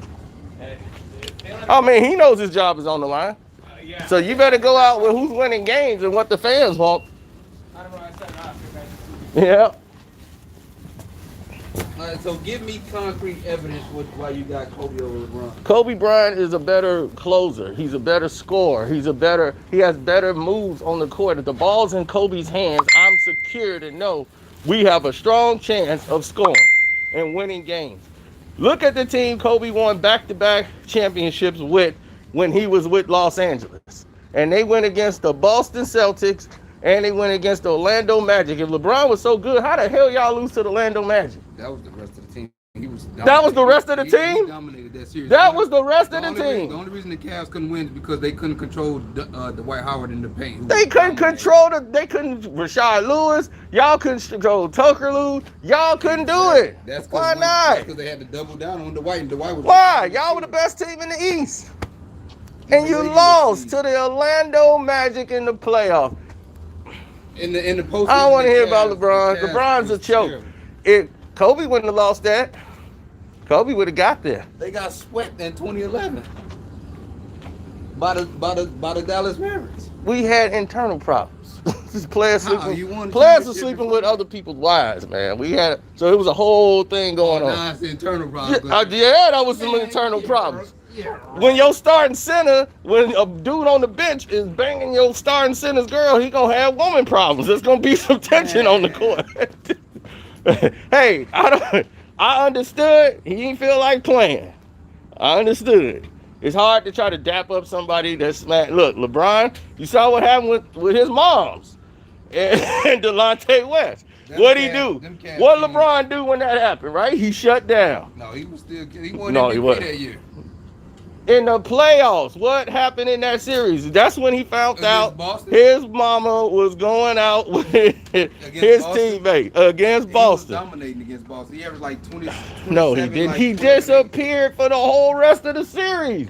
I mean, he knows his job is on the line. yeah. So you better go out with who's winning games and what the fans want. I don't know. I said not. Yeah. All right, so give me concrete evidence why you got Kobe over LeBron. Kobe Bryant is a better closer. He's a better scorer. He has better moves on the court. If the ball's in Kobe's hands, I'm secure to know we have a strong chance of scoring and winning games. Look at the team Kobe won back-to-back championships with when he was with Los Angeles. And they went against the Boston Celtics and they went against the Orlando Magic. If LeBron was so good, how the hell y'all lose to the Orlando Magic? That was the rest of the team. That was the rest of the He team? dominated that series. That was the rest of the team. The only reason the Cavs couldn't win is because they couldn't control Dwight Howard in the paint. They couldn't Rashard Lewis. Y'all couldn't control Tucker Lou. Y'all couldn't do it. Why not? That's because they had to double down on Dwight. And Dwight was Why? Y'all were the best team in the East. And you lost to the Orlando Magic in the playoff. In the postseason. I don't want to hear about LeBron. LeBron's a choke. If Kobe wouldn't have lost that, Kobe would have got there. They got swept in 2011 by the Dallas Mavericks. We had internal problems. Players He sleeping. won a Players are championship sleeping before with that. other people's wives, man. So it was a whole thing going on. Nah, it's internal problems. Yeah, that was some internal problems. When your starting center, when a dude on the bench is banging your starting center's girl, he gonna have woman problems. There's gonna be some tension on the court. Hey, I understood. He didn't feel like playing. I understood. It's hard to try to dap up somebody that's mad. Look, LeBron, you saw what happened with his moms and Delonte West. What'd he do? What LeBron do when that happened, right? He shut down. No, he was still. He won No, MVP he wasn't. that year. In the playoffs, what happened in that series? That's when he found Against out Boston? his mama was going out with his Boston? teammate against Boston. He was dominating against Boston. He averaged like 20. No, he 27, didn't. like He 20. disappeared for the whole rest of the series.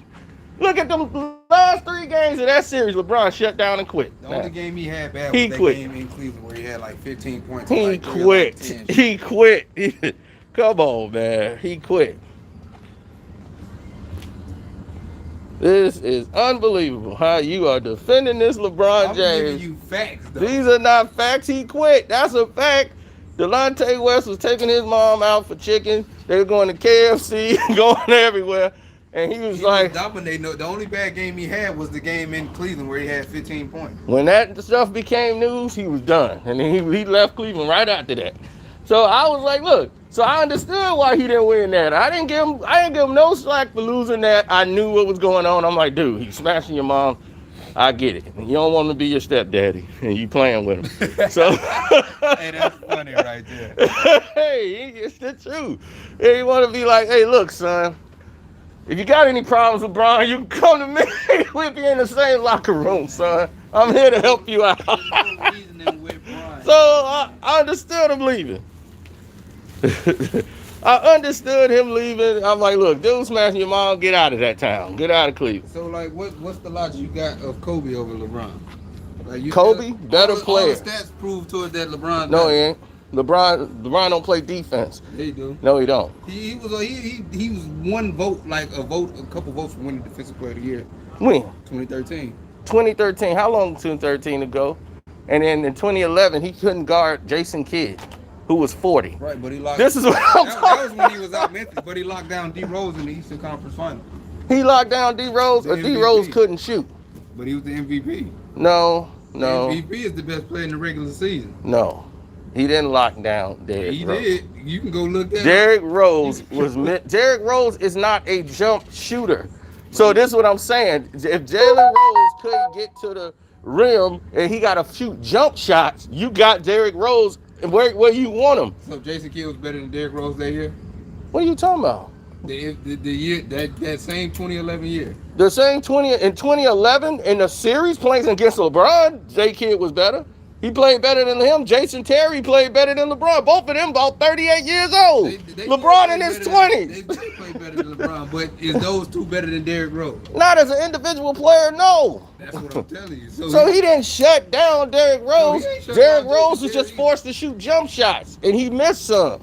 Look at them last 3 games of that series. LeBron shut down and quit. The only game he had bad He was that quit. game in Cleveland where he had like 15 points. He like quit. 10. He quit. Come on, man. He quit. This is unbelievable how you are defending this LeBron I'm James. giving you facts, though. These are not facts. He quit. That's a fact. Delonte West was taking his mom out for chicken. They were going to KFC, going everywhere. And he was like, dominating. The only bad game he had was the game in Cleveland where he had 15 points. when that stuff became news, he was done. And then he left Cleveland right after that. So I was like, look, so I understood why he didn't win that. I didn't give him no slack for losing that. I knew what was going on. I'm like, dude, he's smashing your mom. I get it. You don't want him to be your stepdaddy, and you playing with him. So, Hey, that's funny right there. Hey, it's the truth. Hey, you want to be like, hey, look, son, if you got any problems with Brian, you can come to me. We'll be in the same locker room, son. I'm here to help you out. So I understood him leaving. I understood him leaving. I'm like, look, dude smashing your mom, get out of that town. Get out of Cleveland. So, like, what's the logic you got of Kobe over LeBron? Like, Kobe, better player. All the stats prove to it that LeBron. No, he ain't. LeBron don't play defense. They do. No, he don't. He was one vote, a couple votes for winning Defensive Player of the Year. When? 2013. 2013. How long 2013 ago? And then in 2011, he couldn't guard Jason Kidd, who was 40. Right, but he locked. This is what I'm that talking was when he was out Memphis, but he locked down D Rose in the Eastern Conference Final. He locked down D Rose, or The D Rose MVP. couldn't shoot. But he was the MVP. No. The MVP is the best player in the regular season. No. He didn't lock down Derrick He Rose. did. You can go look at Derrick Rose Derrick Rose is not a jump shooter. So this is what I'm saying. If Jalen Rose couldn't get to the rim and he got to shoot jump shots, you got Derrick Rose where you want him. So Jason Kidd was better than Derrick Rose that year. What are you talking about? The year that same 2011 year. The same in 2011 in the series playing against LeBron, J Kidd was better. He played better than him. Jason Terry played better than LeBron. Both of them about 38 years old. They LeBron in his 20s. They play better than LeBron, but is those two better than Derrick Rose? Not as an individual player, no. That's what I'm telling you. So he didn't shut down Derrick Rose. he ain't shut Derrick down Rose Jason was just Terry. forced to shoot jump shots, and he missed some.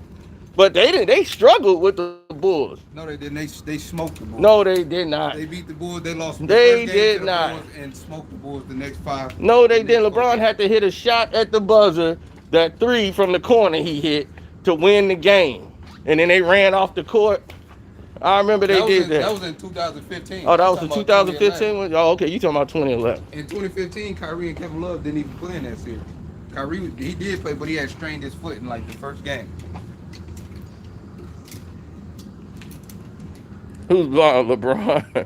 But they didn't. They struggled with the Bulls. No, they didn't. They smoked the Bulls. No, they did not. They beat the Bulls. They lost. The They first game did to the not. Bulls and smoked the Bulls the next 5. No, they the didn't. next 4 LeBron games. had to hit a shot at the buzzer, that 3 from the corner he hit to win the game, and then they ran off the court. I remember they did that. That was in 2015. Oh, that was I'm the talking about 2015 one? Oh, okay. You talking about 2011. In 2015, Kyrie and Kevin Love didn't even play in that series. Kyrie, he did play, but he had strained his foot in like the first game. Who's LeBron?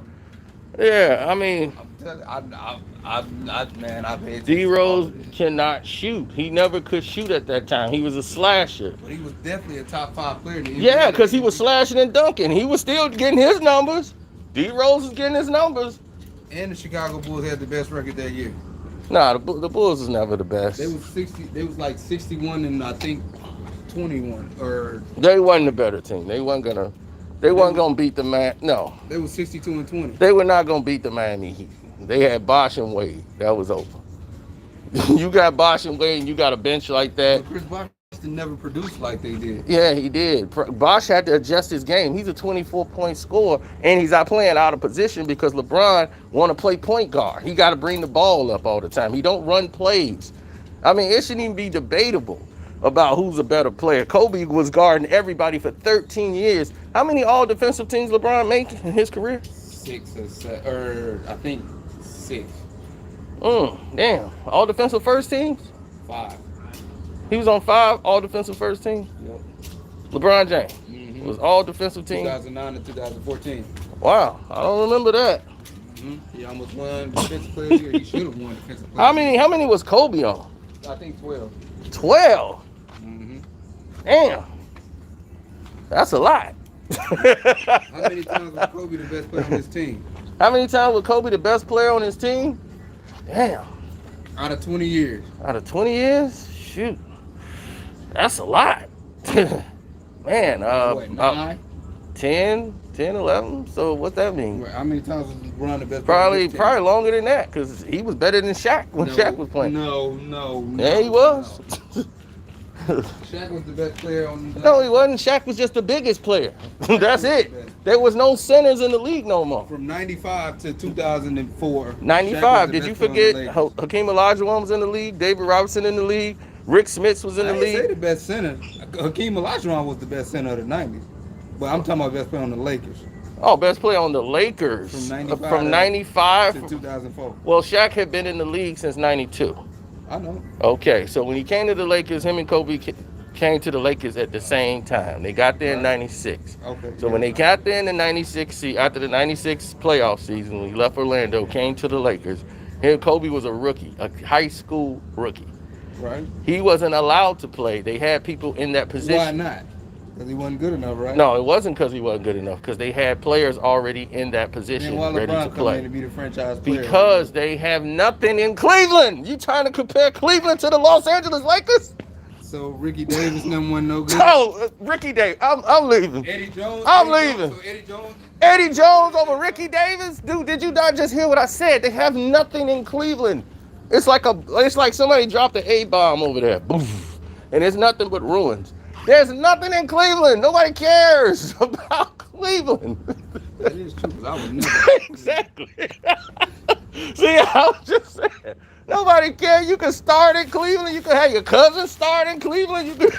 Yeah, I mean, I'm telling you, man, I've had D Rose cannot shoot. He never could shoot at that time. He was a slasher. But he was definitely a top 5 player in the NBA. Yeah, because he was slashing and dunking. He was still getting his numbers. D Rose was getting his numbers. And the Chicago Bulls had the best record that year. Nah, the Bulls was never the best. They was 60. They was like 61 and I think 21 or They wasn't the better team. They wasn't gonna beat the man. No, they was 62 and 20. they were not gonna beat the Miami Heat. They had Bosh and Wade. That was over. You got Bosh and Wade, and you got a bench like that. But Chris Bosh never produced like they did. Yeah, he did. Bosh had to adjust his game. He's a 24-point scorer, and he's out playing out of position because LeBron want to play point guard. He got to bring the ball up all the time. He don't run plays. I mean, it shouldn't even be debatable about who's a better player. Kobe was guarding everybody for 13 years. How many all-defensive teams LeBron made in his career? 6 or 7, or I think 6. Damn. All-defensive first teams? 5. He was on 5 all-defensive first teams? Yep. LeBron James Mm-hmm. was all-defensive team? 2009 to 2014. Wow, I don't remember that. He almost won Defensive Player of the Year. He should have won Defensive Player. How many was Kobe on? I think 12. 12? Mm-hmm. Damn. That's a lot. How many times was Kobe the best player on his team? How many times was Kobe the best player on his team? Damn. Out of 20 years. Out of 20 years? Shoot. That's a lot. Man, What, 9? 10, 11. So what that mean? How many times was LeBron the best player on his team? Probably longer than that, because he was better than Shaq when Shaq was playing. No. Yeah, he was. No. Shaq was the best player on the No, he wasn't. Shaq was just the biggest player. That's it. There was no centers in the league no more. From 95 to 2004. 95. Did you forget Hakeem Olajuwon was in the league? David Robinson in the league? Rick Smits was in the I didn't say league? the best center. Hakeem Olajuwon was the best center of the 90s. But I'm talking about best player on the Lakers. Oh, best player on the Lakers. From 95 to 2004. Well, Shaq had been in the league since 92. I know. Okay, so when he came to the Lakers, him and Kobe came to the Lakers at the same time. They got there in 96. Okay. So when they got there in the 96, after the 96 playoff season, when he left Orlando, came to the Lakers, him, Kobe was a rookie, a high school rookie. Right. He wasn't allowed to play. They had people in that position. Why not? Because he wasn't good enough, right? No, it wasn't because he wasn't good enough, because they had players already in that position Then why ready LeBron to come play. in to be the franchise player? Because they have nothing in Cleveland. You trying to compare Cleveland to the Los Angeles Lakers? So Ricky Davis never won no good. Oh, Ricky Davis, I'm leaving. Eddie Jones. I'm leaving. So Eddie Jones. Eddie Jones over Ricky Davis? Dude, did you not just hear what I said? They have nothing in Cleveland. It's like somebody dropped an A-bomb over there. Boof. And it's nothing but ruins. There's nothing in Cleveland. Nobody cares about Cleveland. That is true, because I would never. Exactly. See, I was just saying. Nobody cares. You can start in Cleveland. You can have your cousin start in Cleveland. You can do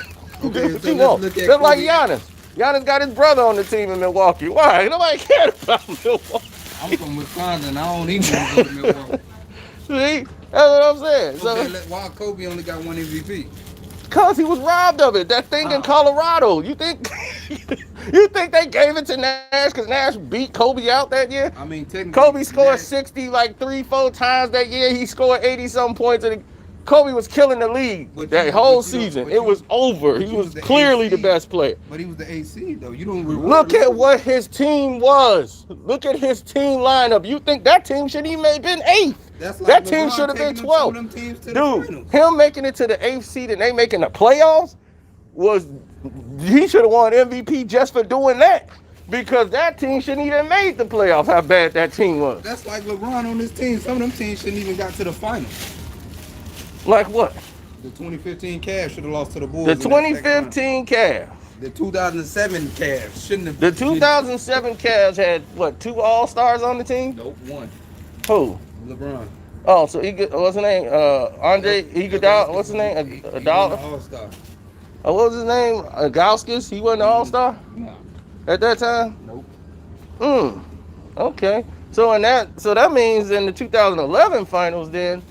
Okay, what so you let's want. look at Just like Kobe. Giannis. Giannis got his brother on the team in Milwaukee. Why? Nobody cared about Milwaukee. I'm from Wisconsin. I don't even want to go to Milwaukee. See? That's what I'm saying. Okay, So, why Kobe only got 1 MVP? because he was robbed of it. That thing in Colorado. You think they gave it to Nash because Nash beat Kobe out that year? I mean, technically. Kobe scored Nash- 60 like 3-4 times that year. He scored 80-some points. And Kobe was killing the league But that you- whole but you don't- season. but It you- was over. but He you was was the clearly the AC. best player. But he was the AC, though. You don't reward Look at losers. what his team was. Look at his team lineup. You think that team should even have been 8th? That's That like team LeBron should have been taking 12. them teams to the Dude, finals. him making it to the 8th seed and they making the playoffs he should have won MVP just for doing that. Because that team shouldn't even made the playoffs, how bad that team was. That's like LeBron on his team. Some of them teams shouldn't even got to the finals. Like what? The 2015 Cavs should have lost to the Bulls. The in that second 2015 Cavs. round. The 2007 Cavs shouldn't have. The 2007 Cavs had, what, 2 All-Stars on the team? Nope, 1. Who? LeBron. Oh, so what's his name? Andre Iguodala. What's his name? Iguodala. All-Star. What was his name? Gauskas. He wasn't an All-Star No. at that time. Nope. Okay. So that means in the 2011 finals, then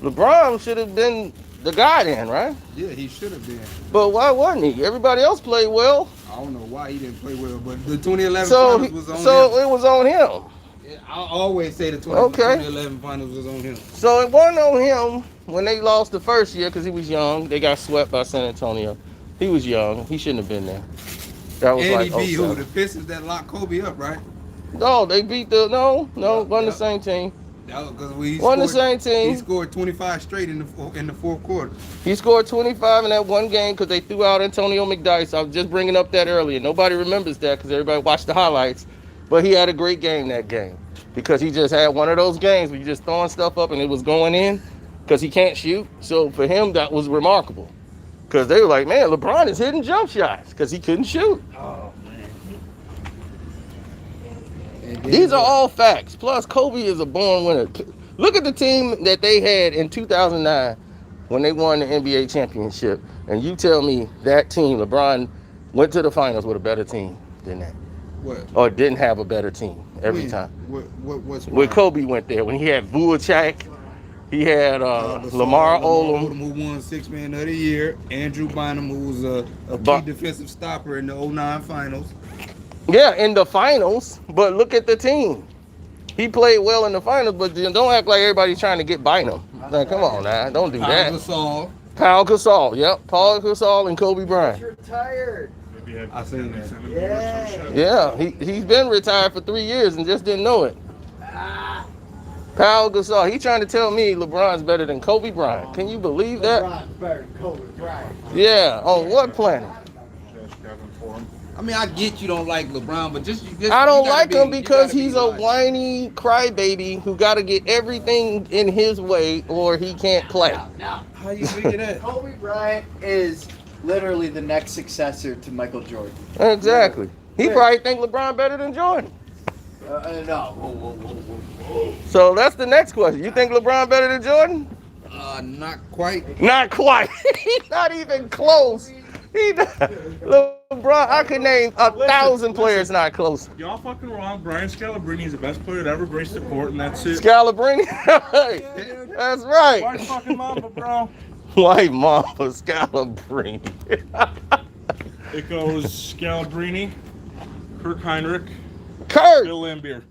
LeBron should have been the guy then, right? Yeah, he should have been. But why wasn't he? Everybody else played well. I don't know why he didn't play well, but the 2011 So finals was on him. it was on him. Yeah, I always say the Okay. 2011 finals was on him. So it wasn't on him when they lost the first year because he was young. They got swept by San Antonio. He was young. He shouldn't have been there. That was And like he beat who? 07. The Pistons that locked Kobe up, right? No, they beat wasn't the Yep. same team. Because we Wasn't the same team. He scored 25 straight in the fourth quarter. He scored 25 in that one game because they threw out Antonio McDyess. I was just bringing up that earlier. Nobody remembers that because everybody watched the highlights. But he had a great game that game because he just had one of those games where you just throwing stuff up and it was going in because he can't shoot. So for him, that was remarkable because they were like, man, LeBron is hitting jump shots because he couldn't shoot. Oh, man. These are all facts. Plus, Kobe is a born winner. Look at the team that they had in 2009 when they won the NBA championship, and you tell me that team, LeBron, went to the finals with a better team than that, What? or didn't have a better team every When? time. What's When Kobe went there, when he had Vucevic, he had Lamar Odom. Who won Six Man of the Year. Andrew Bynum, who was a key defensive stopper in the 09 finals. Yeah, in the finals. But look at the team. He played well in the finals, but don't act like everybody's trying to get Bynum. Like, come on now, don't do that. Paul Gasol, yep, Paul Gasol and Kobe Bryant. Retired. I seen that. Yeah, he's been retired for 3 years and just didn't know it. Paul Gasol, he trying to tell me LeBron's better than Kobe Bryant. Can you believe that? LeBron's better than Kobe Bryant. Yeah, on what planet? I mean, I get you don't like LeBron, but just I don't like him because he's a whiny crybaby who got to get everything in his way or he can't play. Now, How you figure that? Kobe Bryant is literally the next successor to Michael Jordan. Exactly. He probably think LeBron better than Jordan. No. Whoa. So that's the next question. You think LeBron better than Jordan? Not quite. Not quite. He's not even close. LeBron, I could name 1,000 players not close. Y'all fucking wrong. Brian Scalabrine is the best player that ever graced the court, and that's it. Scalabrine? That's right. White fucking mamba, bro. White Mamba Scalabrine. It goes Scalabrini, Kirk Heinrich, Kurt. Bill Laimbeer.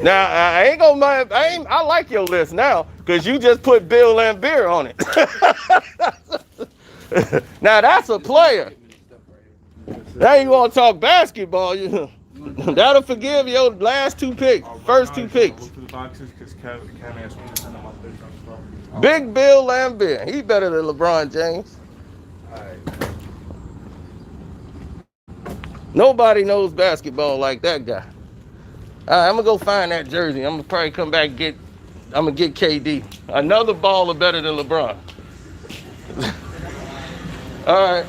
Now I ain't gonna mind. I like your list now because you just put Bill Laimbeer on it. Now that's a player. Now you want to talk basketball? That'll forgive your last two picks, first two picks. Look for the boxes because Kevin asked me to send them up there. Big Bill Laimbeer. He better than LeBron James. Nobody knows basketball like that guy. I'm gonna go find that jersey. I'm gonna probably come back and I'm gonna get KD. Another baller better than LeBron. All right.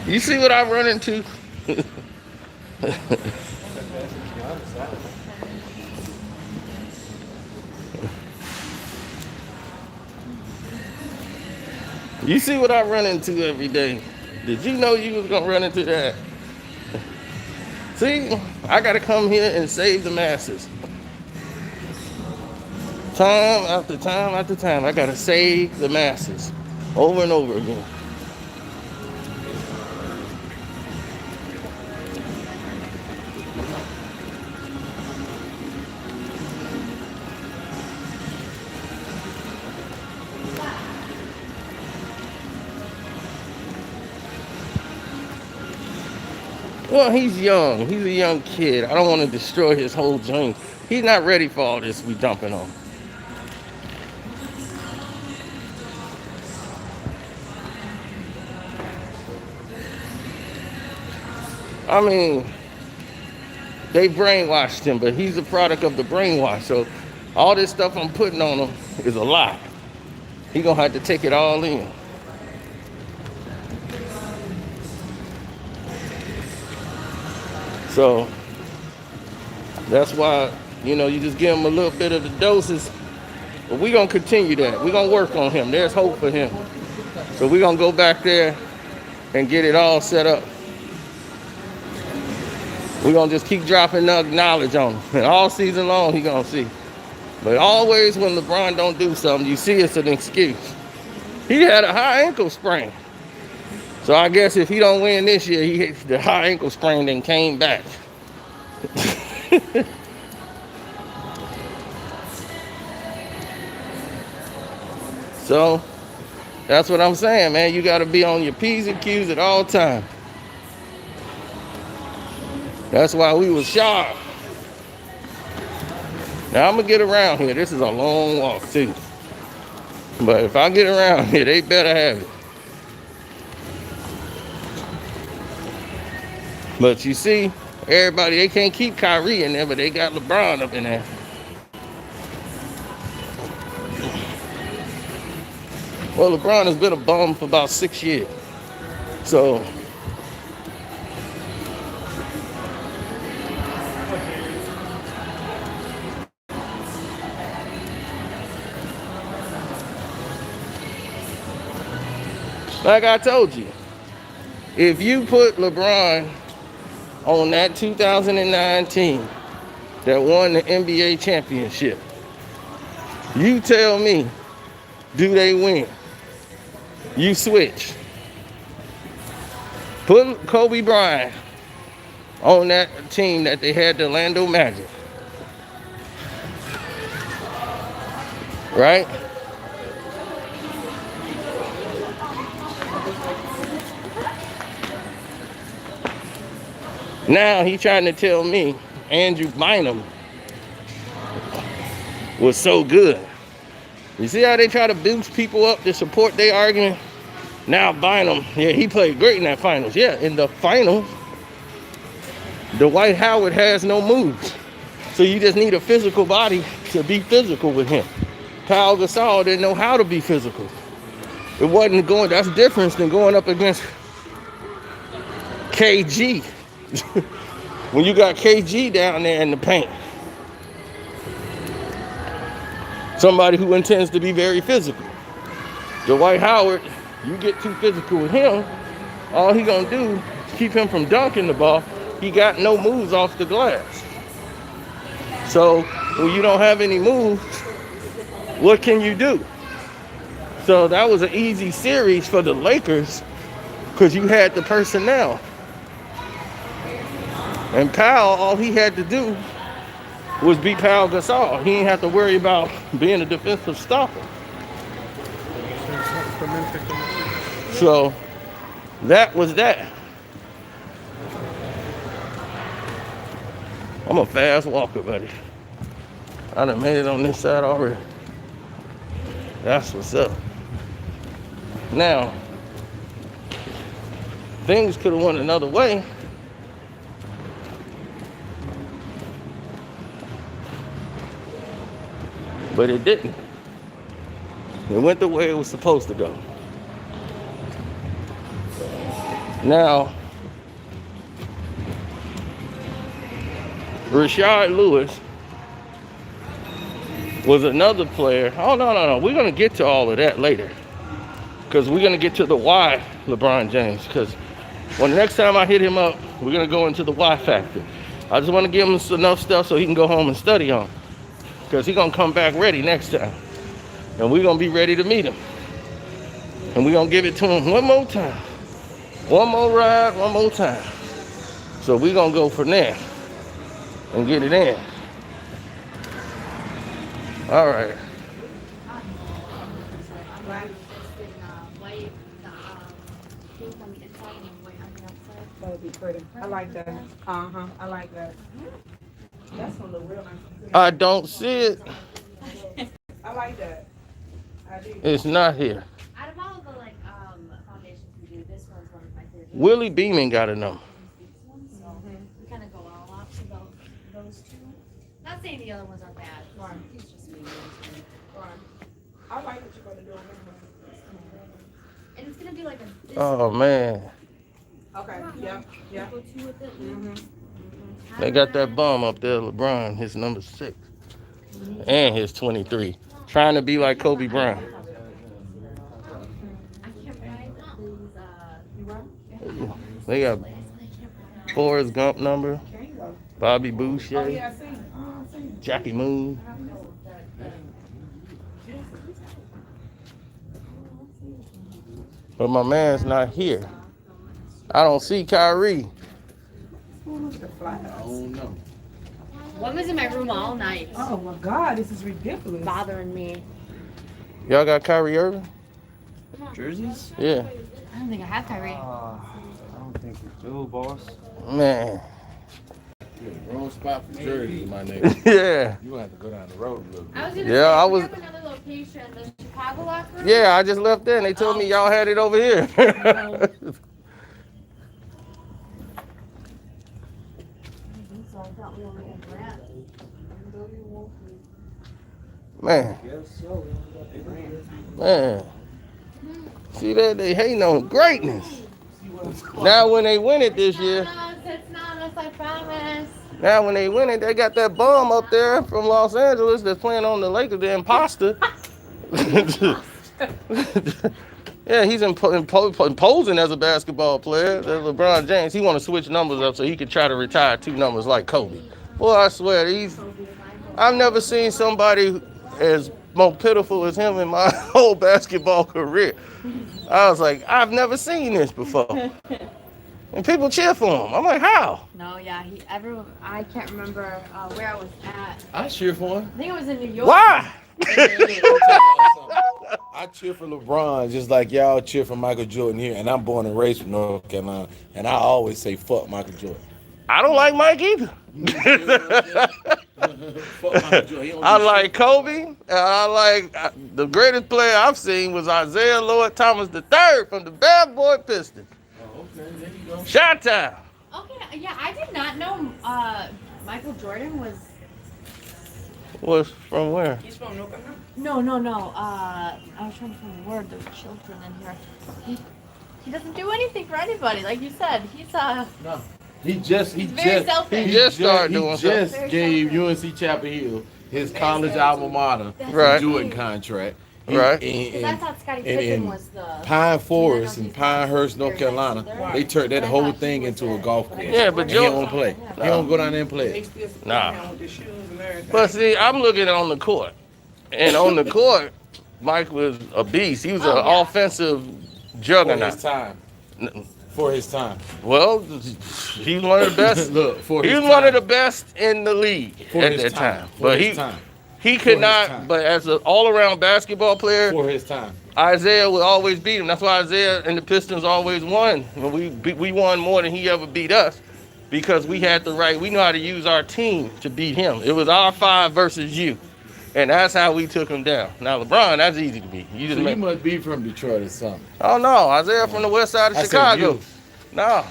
You see what I run into? You see what I run into every day? Did you know you was gonna run into that? See, I gotta come here and save the masses. Time after time after time, I gotta save the masses over and over again. Well, he's young. He's a young kid. I don't want to destroy his whole dream. He's not ready for all this we dumping on. I mean, they brainwashed him, but he's a product of the brainwash. So all this stuff I'm putting on him is a lie. He gonna have to take it all in. So that's why, you just give him a little bit of the doses. But we're going to continue that. We're going to work on him. There's hope for him. So we're going to go back there and get it all set up. We're going to just keep dropping knowledge on him. And all season long, he's going to see. But always when LeBron don't do something, you see it's an excuse. He had a high ankle sprain. So I guess if he don't win this year, the high ankle sprain then came back. So that's what I'm saying, man. You got to be on your P's and Q's at all times. That's why we was sharp. Now I'm going to get around here. This is a long walk too. But if I get around here, they better have it. But you see, everybody, they can't keep Kyrie in there, but they got LeBron up in there. Well, LeBron has been a bum for about 6 years. So Like I told you, if you put LeBron on that 2009 team that won the NBA championship, you tell me, do they win? You switch. Put Kobe Bryant on that team that they had, the Orlando Magic. Right? Now he trying to tell me Andrew Bynum was so good. You see how they try to boost people up to support their argument? Now Bynum, yeah, he played great in that finals. Yeah, in the finals, Dwight Howard has no moves. So you just need a physical body to be physical with him. Pau Gasol didn't know how to be physical. It wasn't going, that's different than going up against KG. When you got KG down there in the paint. Somebody who intends to be very physical. Dwight Howard, you get too physical with him, all he gonna do is keep him from dunking the ball. He got no moves off the glass. So when you don't have any moves, what can you do? So that was an easy series for the Lakers because you had the personnel. And Powell, all he had to do was beat Pau Gasol. He didn't have to worry about being a defensive stopper. So that was that. I'm a fast walker, buddy. I done made it on this side already. That's what's up. Now, things could have went another way. But it didn't. It went the way it was supposed to go. Now, Rashard Lewis was another player. Oh, no. We're going to get to all of that later. Because we're going to get to the why LeBron James. Because when the next time I hit him up, we're going to go into the why factor. I just want to give him enough stuff so he can go home and study on. Because he's going to come back ready next time. And we're going to be ready to meet him. And we're going to give it to him one more time. One more ride, one more time. So we're going to go from there and get it in. All right. That would be pretty. I like that. I like that. That's gonna look real nice. I don't see it. I like that. I do. It's not here. Out of all of the foundations we do, this one's one of my favorites. Willie Beeman got a number. So we kind of go all out to those two. Not saying the other ones are bad. Right. He's just me. Right. I like what you're gonna do on this And it's gonna be like a. This Oh, man. one. Okay. Yeah. Go two with it. Mm-hmm. They got that bum up there, LeBron, his number 6. And his 23. Trying to be like Kobe Bryant. I can't write They got Forrest Gump number, Bobby Boucher, Oh yeah, I see. Jackie Moon. But my man's not here. I don't see Kyrie. One was in my room all night, Oh my God, this is ridiculous. bothering me. Y'all got Kyrie Irving? Jerseys? Yeah. I don't think I have Kyrie. I don't think we do, boss. Man. Wrong spot for jerseys, my nigga. Yeah. You gonna have to go down the road a little bit. I was gonna Yeah, say, I we was- have another location, the Chicago locker room. Yeah, I just left there and they told me y'all had it over here. So I thought we only had Brad. Man. Man. See that? They hating on greatness. Now when they win it this year, It's not us, I promise. now when they win it, they got that bum up there from Los Angeles that's playing on the Lakers, the imposter. Yeah, he's imposing as a basketball player. There's LeBron James. He want to switch numbers up so he can try to retire 2 numbers like Kobe. Boy, I swear, I've never seen somebody as more pitiful as him in my whole basketball career. I was like, I've never seen this before. And people cheer for him. I'm like, how? No, yeah, everyone. I can't remember where I was at. I cheer for him. I think it was in New York. Why? I cheer for LeBron just like y'all cheer for Michael Jordan here, and I'm born and raised from North Carolina, and I always say fuck Michael Jordan. I don't like Mike either. I like Kobe. And I like the greatest player I've seen was Isaiah Lloyd Thomas III from the Bad Boy Pistons. Oh, okay, there you go. Shot time. Okay, yeah, I did not know Michael Jordan was. Was from where? He's from North Carolina. No. I was trying to find the word. There's children in here. He doesn't do anything for anybody, like you said. He's No. He just started doing just gave UNC Chapel Hill his college alma mater Right. Jordan contract. Right. Because I thought Scottie Pippen was the Pine Forest in Pinehurst, North Carolina, they turned that whole thing into a golf course. Yeah, but And he Jordan. don't play. He don't go down there and They play. still support Nah. him with the shoes and everything. But see, I'm looking on the court. And on the court, Mike was a beast. He was an offensive For his juggernaut. time. For his time. Well, he was one of the best. Look, for He his was one of time. the best in the league For at his that time. For But his time. he For could his not. time. But as an all-around basketball player, For his time. Isaiah would always beat him. That's why Isaiah and the Pistons always won. When we won more than he ever beat us, because we had the right. We know how to use our team to beat him. It was our 5 versus you, and that's how we took him down. Now LeBron, that's easy to beat. You So just you make. must be from Detroit or something. Oh no, Isaiah from the west side of I said Chicago. you. No.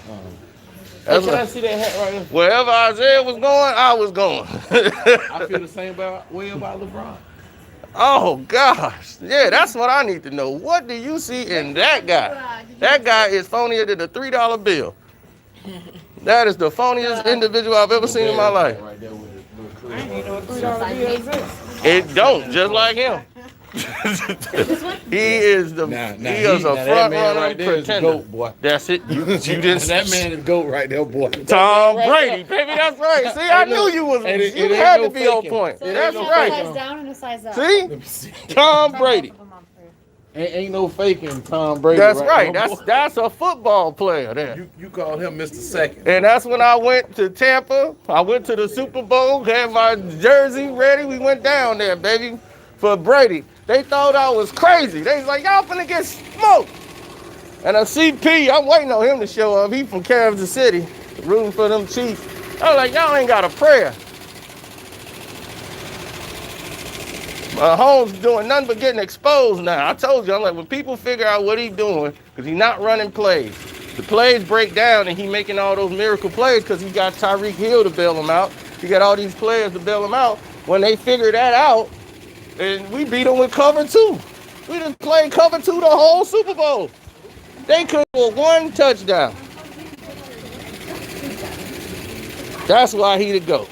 Hey, can I see that hat right there? Wherever Isaiah was going, I was going. I feel the same way about LeBron. Oh gosh, yeah, that's what I need to know. What do you see in that guy? That guy is phonier than a $3 bill. That is the phoniest individual I've ever seen in my life. Right there with the I little ain't know what $3 bills is. It don't, just like him. He is the he is a front runner right there is the pretender. GOAT, boy. That's it. You didn't. That man is GOAT right there, boy. Tom Brady, baby. That's right. See, I knew you was. And it You ain't had no to be on faking. point. So That's there's a right. size down and a size up. See, Let me see. Tom Brady. Ain't no faking Tom Brady. That's right. there, boy. That's a football player there. You call him Mr. Second. And that's when I went to Tampa. I went to the Super Bowl, had my jersey ready. We went down there, baby, for Brady. They thought I was crazy. They was like, y'all finna get smoked. And a CP, I'm waiting on him to show up. He from Kansas City, rooting for them Chiefs. I was like, y'all ain't got a prayer. Holmes doing nothing but getting exposed now. I told you, I'm like, when people figure out what he's doing, because he's not running plays. The plays break down and he making all those miracle plays because he got Tyreek Hill to bail him out. He got all these players to bail him out. When they figure that out, and we beat them with cover 2. We just played cover 2 the whole Super Bowl. They could score 1 touchdown. That's why he the GOAT.